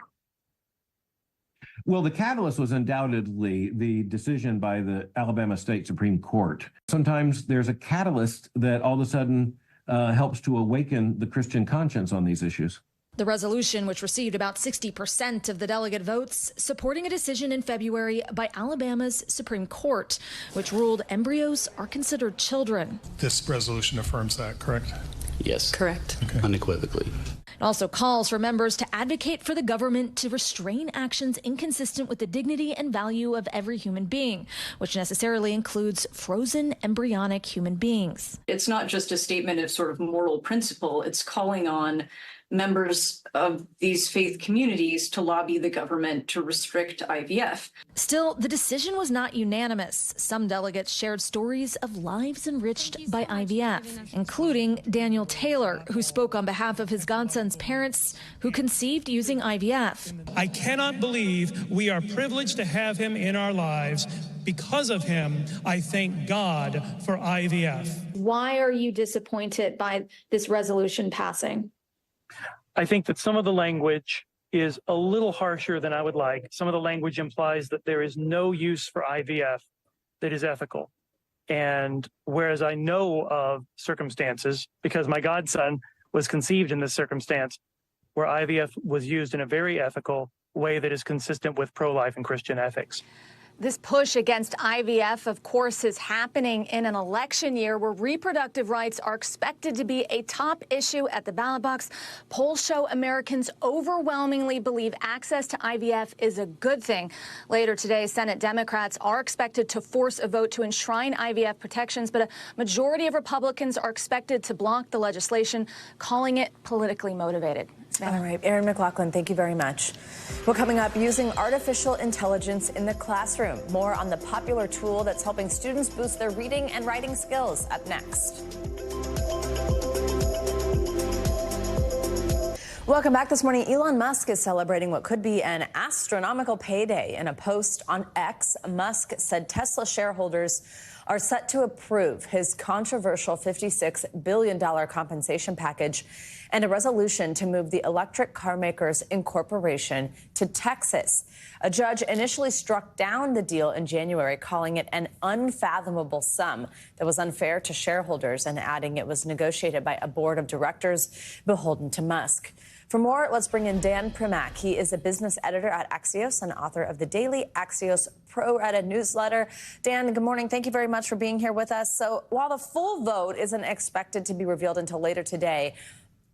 Well, the catalyst was undoubtedly the decision by the Alabama State Supreme Court. Sometimes there's a catalyst that all of a sudden helps to awaken the Christian conscience on these issues. The resolution, which received about 60% of the delegate votes, supporting a decision in February by Alabama's Supreme Court, which ruled embryos are considered children. This resolution affirms that, correct? Yes. Correct. Okay. Unequivocally. It also calls for members to advocate for the government to restrain actions inconsistent with the dignity and value of every human being, which necessarily includes frozen embryonic human beings. It's not just a statement of sort of moral principle. It's calling on members of these faith communities to lobby the government to restrict IVF. Still, the decision was not unanimous. Some delegates shared stories of lives enriched by IVF, including Daniel Taylor, who spoke on behalf of his godson's parents who conceived using IVF. I cannot believe we are privileged to have him in our lives. Because of him, I thank God for IVF. Why are you disappointed by this resolution passing? I think that some of the language is a little harsher than I would like. Some of the language implies that there is no use for IVF that is ethical. And whereas I know of circumstances, because my godson was conceived in this circumstance, where IVF was used in a very ethical way that is consistent with pro-life and Christian ethics. This push against IVF, of course, is happening in an election year where reproductive rights are expected to be a top issue at the ballot box. Polls show Americans overwhelmingly believe access to IVF is a good thing. Later today, Senate Democrats are expected to force a vote to enshrine IVF protections, but a majority of Republicans are expected to block the legislation, calling it politically motivated. All right, Aaron McLaughlin, thank you very much. Well, coming up, using artificial intelligence in the classroom. More on the popular tool that's helping students boost their reading and writing skills up next. Welcome back this morning. Elon Musk is celebrating what could be an astronomical payday. In a post on X, Musk said Tesla shareholders are set to approve his controversial $56 billion compensation package and a resolution to move the Electric Car Makers Incorporation to Texas. A judge initially struck down the deal in January, calling it an unfathomable sum that was unfair to shareholders and adding it was negotiated by a board of directors beholden to Musk. For more, let's bring in Dan Primack. He is a business editor at Axios and author of the daily Axios Pro-Rata newsletter. Dan, good morning. Thank you very much for being here with us. So while the full vote isn't expected to be revealed until later today,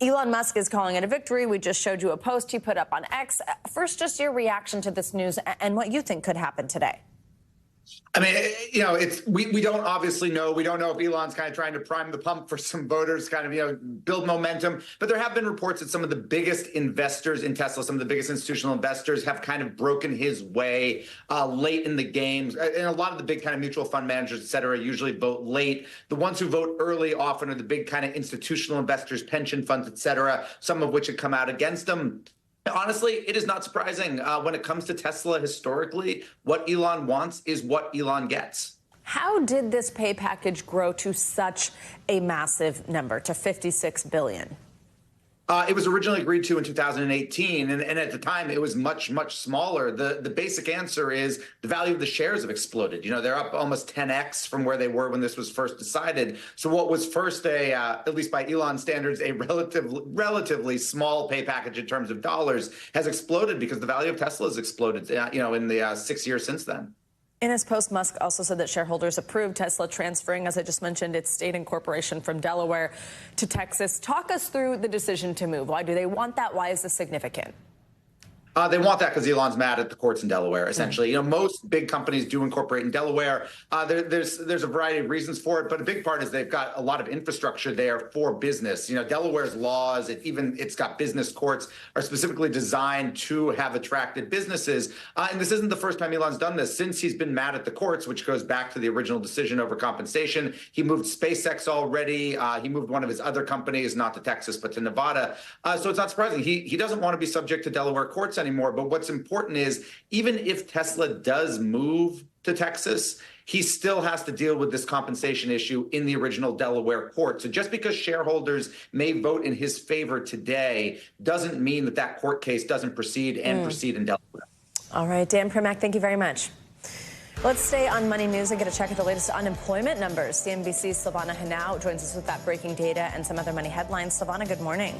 Elon Musk is calling it a victory. We just showed you a post he put up on X. First, just your reaction to this news and what you think could happen today. I mean, you know, we don't obviously know. We don't know if Elon's kind of trying to prime the pump for some voters, kind of, you know, build momentum. But there have been reports that some of the biggest investors in Tesla, some of the biggest institutional investors have kind of broken his way late in the games. And a lot of the big kind of mutual fund managers, et cetera, usually vote late. The ones who vote early often are the big kind of institutional investors, pension funds, et cetera, some of which have come out against them. Honestly, it is not surprising. When it comes to Tesla historically, what Elon wants is what Elon gets. How did this pay package grow to such a massive number, to $56 billion? It was originally agreed to in 2018, and at the time it was much, much smaller. The basic answer is the value of the shares have exploded. You know, they're up almost 10x from where they were when this was first decided. So what was first at least by Elon standards, a relatively small pay package in terms of dollars has exploded because the value of Tesla has exploded, you know, in the 6 years since then. In his post, Musk also said that shareholders approved Tesla transferring, as I just mentioned, its state incorporation from Delaware to Texas. Talk us through the decision to move. Why do they want that? Why is this significant? They want that because Elon's mad at the courts in Delaware, essentially. You know, most big companies do incorporate in Delaware. There's a variety of reasons for it, but a big part is they've got a lot of infrastructure there for business. You know, Delaware's laws, it's got business courts, are specifically designed to have attracted businesses. And this isn't the first time Elon's done this. Since he's been mad at the courts, which goes back to the original decision over compensation, he moved SpaceX already. He moved one of his other companies, not to Texas, but to Nevada. So it's not surprising. He doesn't want to be subject to Delaware courts anymore. But what's important is even if Tesla does move to Texas, he still has to deal with this compensation issue in the original Delaware court. So just because shareholders may vote in his favor today doesn't mean that that court case doesn't proceed and proceed in Delaware. All right, Dan Primack, thank you very much. Let's stay on Money News and get a check at the latest unemployment numbers. CNBC's Silvana Henao joins us with that breaking data and some other money headlines. Silvana, good morning.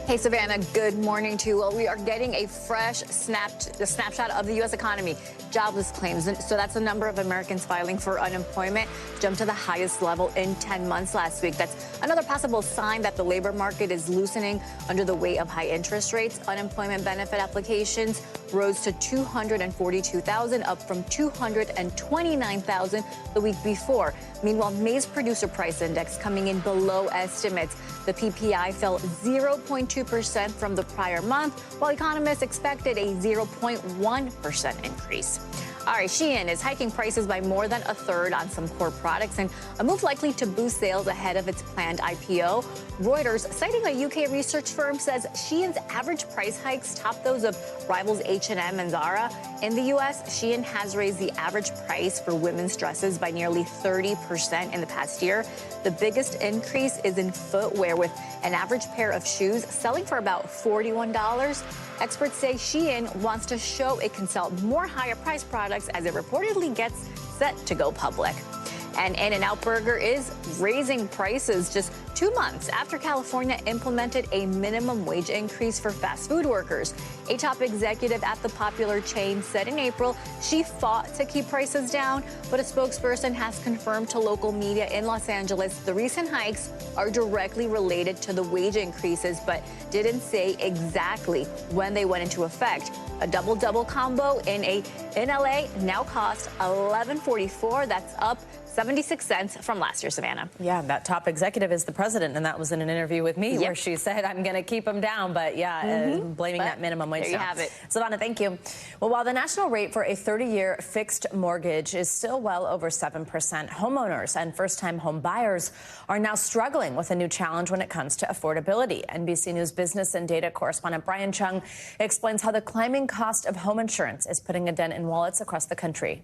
Hey, Savannah, good morning to you. Well, we are getting a fresh snapshot of the U.S. economy. Jobless claims. So that's the number of Americans filing for unemployment jumped to the highest level in 10 months last week. That's another possible sign that the labor market is loosening under the weight of high interest rates. Unemployment benefit applications rose to 242,000, up from 229,000 the week before. Meanwhile, May's producer price index coming in below estimates. The PPI fell 0.2% from the prior month, while economists expected a 0.1% increase. All right, Shein is hiking prices by more than a third on some core products, and a move likely to boost sales ahead of its planned IPO. Reuters, citing a UK research firm, says Shein's average price hikes top those of rivals H&M and Zara. In the U.S., Shein has raised the average price for women's dresses by nearly 30% in the past year. The biggest increase is in footwear, with an average pair of shoes selling for about $41. Experts say Shein wants to show it can sell more higher-priced products as it reportedly gets set to go public. And In-N-Out Burger is raising prices just 2 months after California implemented a minimum wage increase for fast food workers. A top executive at the popular chain said in April she fought to keep prices down, but a spokesperson has confirmed to local media in Los Angeles the recent hikes are directly related to the wage increases, but didn't say exactly when they went into effect. A double-double combo in LA now costs $11.44. That's up 76 cents from last year, Savannah. Yeah, that top executive is the president, and that was in an interview with me where she said, I'm going to keep them down, but blaming that minimum wage. There you have it. Silvana, thank you. Well, while the national rate for a 30-year fixed mortgage is still well over 7%, homeowners and first-time home buyers are now struggling with a new challenge when it comes to affordability. NBC News business and data correspondent Brian Chung explains how the climbing cost of home insurance is putting a dent in wallets across the country.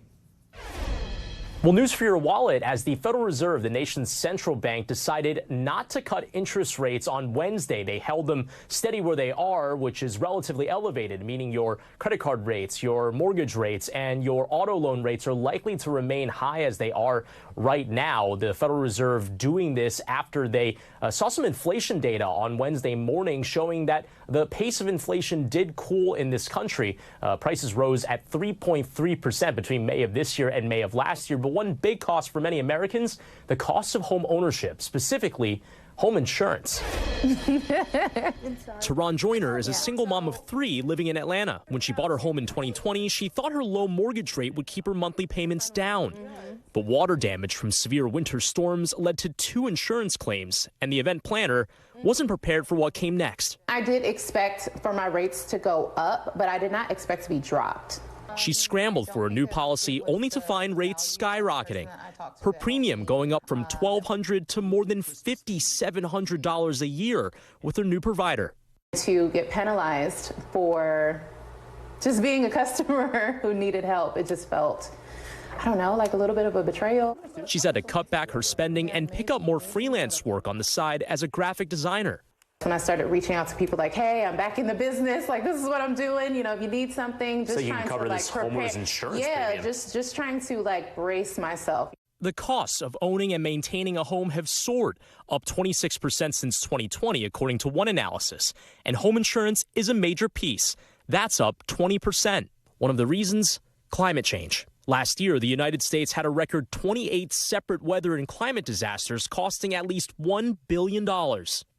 Well, news for your wallet as the Federal Reserve, the nation's central bank, decided not to cut interest rates on Wednesday. They held them steady where they are, which is relatively elevated, meaning your credit card rates, your mortgage rates, and your auto loan rates are likely to remain high as they are right now. The Federal Reserve doing this after they saw some inflation data on Wednesday morning showing that the pace of inflation did cool in this country. Prices rose at 3.3% between May of this year and May of last year. But one big cost for many Americans, the cost of home ownership, specifically home insurance. Teron Joyner is a single mom of 3 living in Atlanta. When she bought her home in 2020, she thought her low mortgage rate would keep her monthly payments down. But water damage from severe winter storms led to 2 insurance claims, and the event planner wasn't prepared for what came next. I did expect for my rates to go up, but I did not expect to be dropped. She scrambled for a new policy only to find rates skyrocketing. Her premium going up from $1,200 to more than $5,700 a year with her new provider. To get penalized for just being a customer who needed help, it just felt, I don't know, like a little bit of a betrayal. She's had to cut back her spending and pick up more freelance work on the side as a graphic designer. When I started reaching out to people like, hey, I'm back in the business, like this is what I'm doing, you know, if you need something, just so you trying can cover to like this homeowner's insurance premium. just trying to like brace myself. The costs of owning and maintaining a home have soared, up 26% since 2020, according to one analysis. And home insurance is a major piece. That's up 20%. One of the reasons, climate change. Last year, the United States had a record 28 separate weather and climate disasters costing at least $1 billion,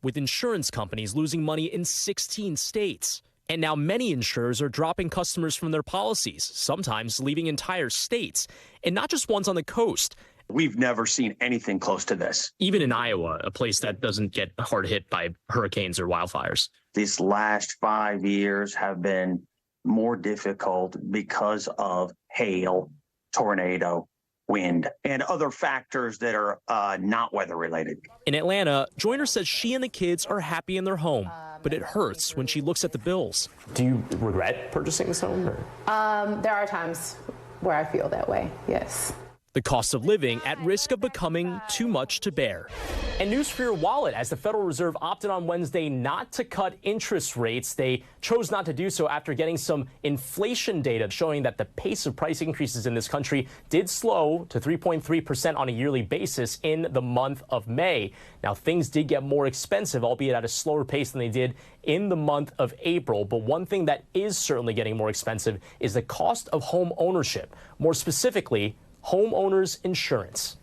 with insurance companies losing money in 16 states. And now many insurers are dropping customers from their policies, sometimes leaving entire states, and not just ones on the coast. We've never seen anything close to this. Even in Iowa, a place that doesn't get hard hit by hurricanes or wildfires. These last 5 years have been more difficult because of hail, tornado, wind, and other factors that are not weather related. In Atlanta, Joyner says she and the kids are happy in their home, but it hurts when she looks at the bills. Do you regret purchasing this home? Or? There are times where I feel that way, yes. The cost of living at risk of becoming too much to bear. And news for your wallet as the Federal Reserve opted on Wednesday not to cut interest rates. They chose not to do so after getting some inflation data showing that the pace of price increases in this country did slow to 3.3% on a yearly basis in the month of May. Now, things did get more expensive, albeit at a slower pace than they did in the month of April. But one thing that is certainly getting more expensive is the cost of home ownership, more specifically, homeowners insurance.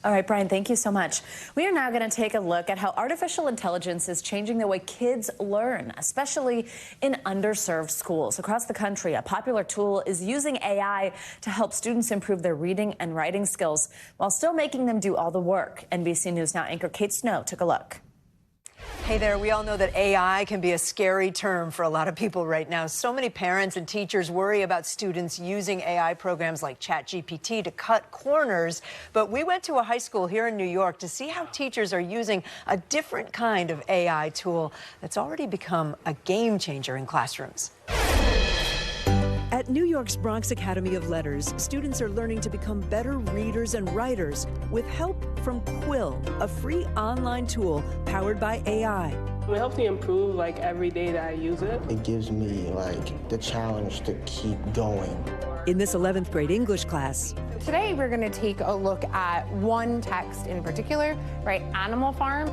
All right, Brian, thank you so much. We are now going to take a look at how artificial intelligence is changing the way kids learn, especially in underserved schools. Across the country, a popular tool is using AI to help students improve their reading and writing skills while still making them do all the work. NBC News Now anchor Kate Snow took a look. Hey there, we all know that AI can be a scary term for a lot of people right now. So many parents and teachers worry about students using AI programs like ChatGPT to cut corners. But we went to a high school here in New York to see how teachers are using a different kind of AI tool that's already become a game changer in classrooms. At New York's Bronx Academy of Letters, students are learning to become better readers and writers with help from Quill, a free online tool powered by AI. It helps me improve every day that I use it. It gives me the challenge to keep going. In this 11th grade English class, today we're going to take a look at one text in particular, right? Animal Farm.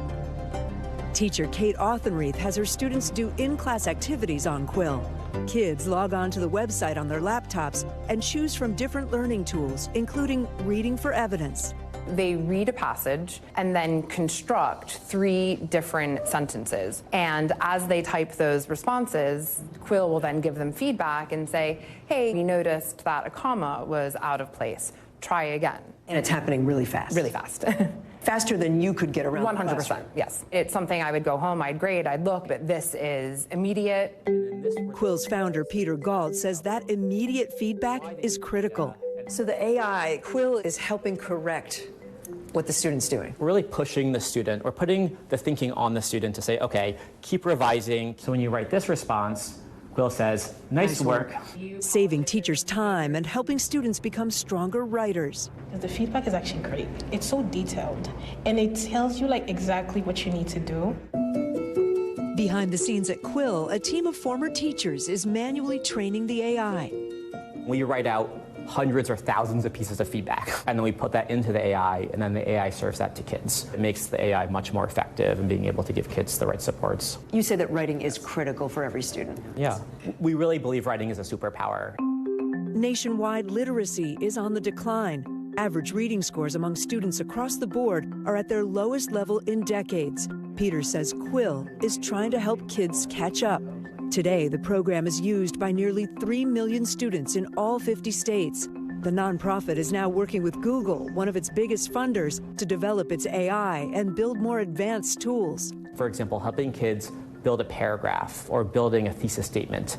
Teacher Kate Authrenreath has her students do in-class activities on Quill. Kids log on to the website on their laptops and choose from different learning tools, including reading for evidence. They read a passage and then construct 3 different sentences. And as they type those responses, Quill will then give them feedback and say, hey, we noticed that a comma was out of place. Try again. And it's happening really fast. Really fast. Faster than you could get around. 100%, yes. It's something I would go home, I'd grade, I'd look, but this is immediate. Quill's founder, Peter Galt, says that immediate feedback is critical. So the AI, Quill, is helping correct what the student's doing. We're really pushing the student. We're putting the thinking on the student to say, okay, keep revising. So when you write this response, Quill says, nice work. Saving teachers time and helping students become stronger writers. The feedback is actually great. It's so detailed, and it tells you like exactly what you need to do. Behind the scenes at Quill, a team of former teachers is manually training the AI. We write out hundreds or thousands of pieces of feedback, and then we put that into the AI, and then the AI serves that to kids. It makes the AI much more effective in being able to give kids the right supports. You say that writing is critical for every student. Yeah, we really believe writing is a superpower. Nationwide literacy is on the decline. Average reading scores among students across the board are at their lowest level in decades. Peter says Quill is trying to help kids catch up. Today, the program is used by nearly 3 million students in all 50 states. The nonprofit is now working with Google, one of its biggest funders, to develop its AI and build more advanced tools. For example, helping kids build a paragraph or building a thesis statement.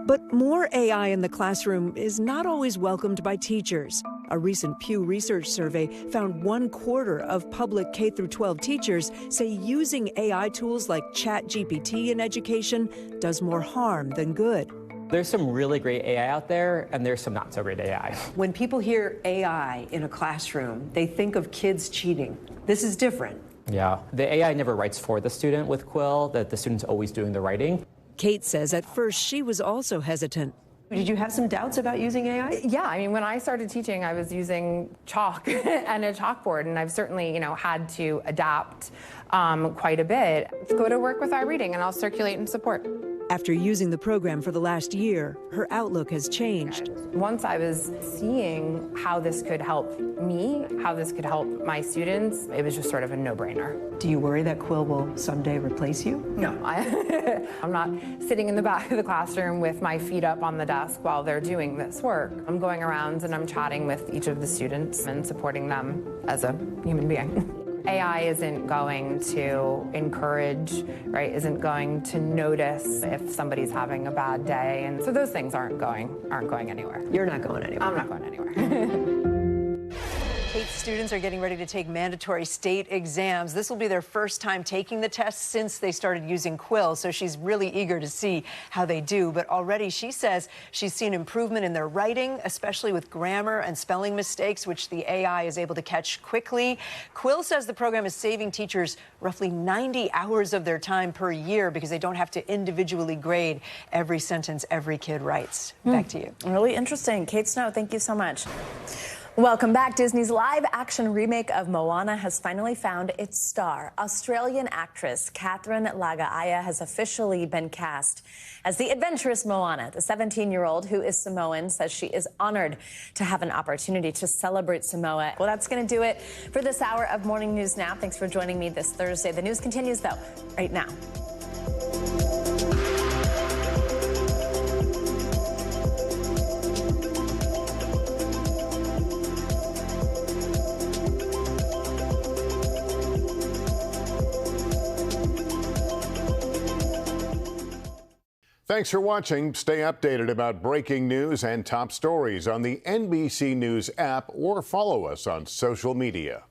But more AI in the classroom is not always welcomed by teachers. A recent Pew Research survey found 1/4 of public K-12 teachers say using AI tools like ChatGPT in education does more harm than good. There's some really great AI out there, and there's some not so great AI. When people hear AI in a classroom, they think of kids cheating. This is different. Yeah, the AI never writes for the student with Quill, that the student's always doing the writing. Kate says at first she was also hesitant. Did you have some doubts about using AI? Yeah, I mean, when I started teaching, I was using chalk and a chalkboard, and I've certainly, had to adapt quite a bit. Go to work with our reading, and I'll circulate and support. After using the program for the last year, her outlook has changed. Once I was seeing how this could help me, how this could help my students, it was just sort of a no-brainer. Do you worry that Quill will someday replace you? No, I'm not sitting in the back of the classroom with my feet up on the desk while they're doing this work. I'm going around and I'm chatting with each of the students and supporting them as a human being. AI isn't going to encourage, right, isn't going to notice if somebody's having a bad day. And so those things aren't going anywhere. You're not going anywhere. I'm not going anywhere. Kate's students are getting ready to take mandatory state exams. This will be their first time taking the test since they started using Quill, so she's really eager to see how they do. But already she says she's seen improvement in their writing, especially with grammar and spelling mistakes, which the AI is able to catch quickly. Quill says the program is saving teachers roughly 90 hours of their time per year because they don't have to individually grade every sentence every kid writes. Back to you. Really interesting. Kate Snow, thank you so much. Welcome back. Disney's live-action remake of Moana has finally found its star. Australian actress Catherine Lagaia has officially been cast as the adventurous Moana. The 17-year-old, who is Samoan, says she is honored to have an opportunity to celebrate Samoa. Well, that's going to do it for this hour of Morning News Now. Thanks for joining me this Thursday. The news continues, though, right now. Thanks for watching. Stay updated about breaking news and top stories on the NBC News app or follow us on social media.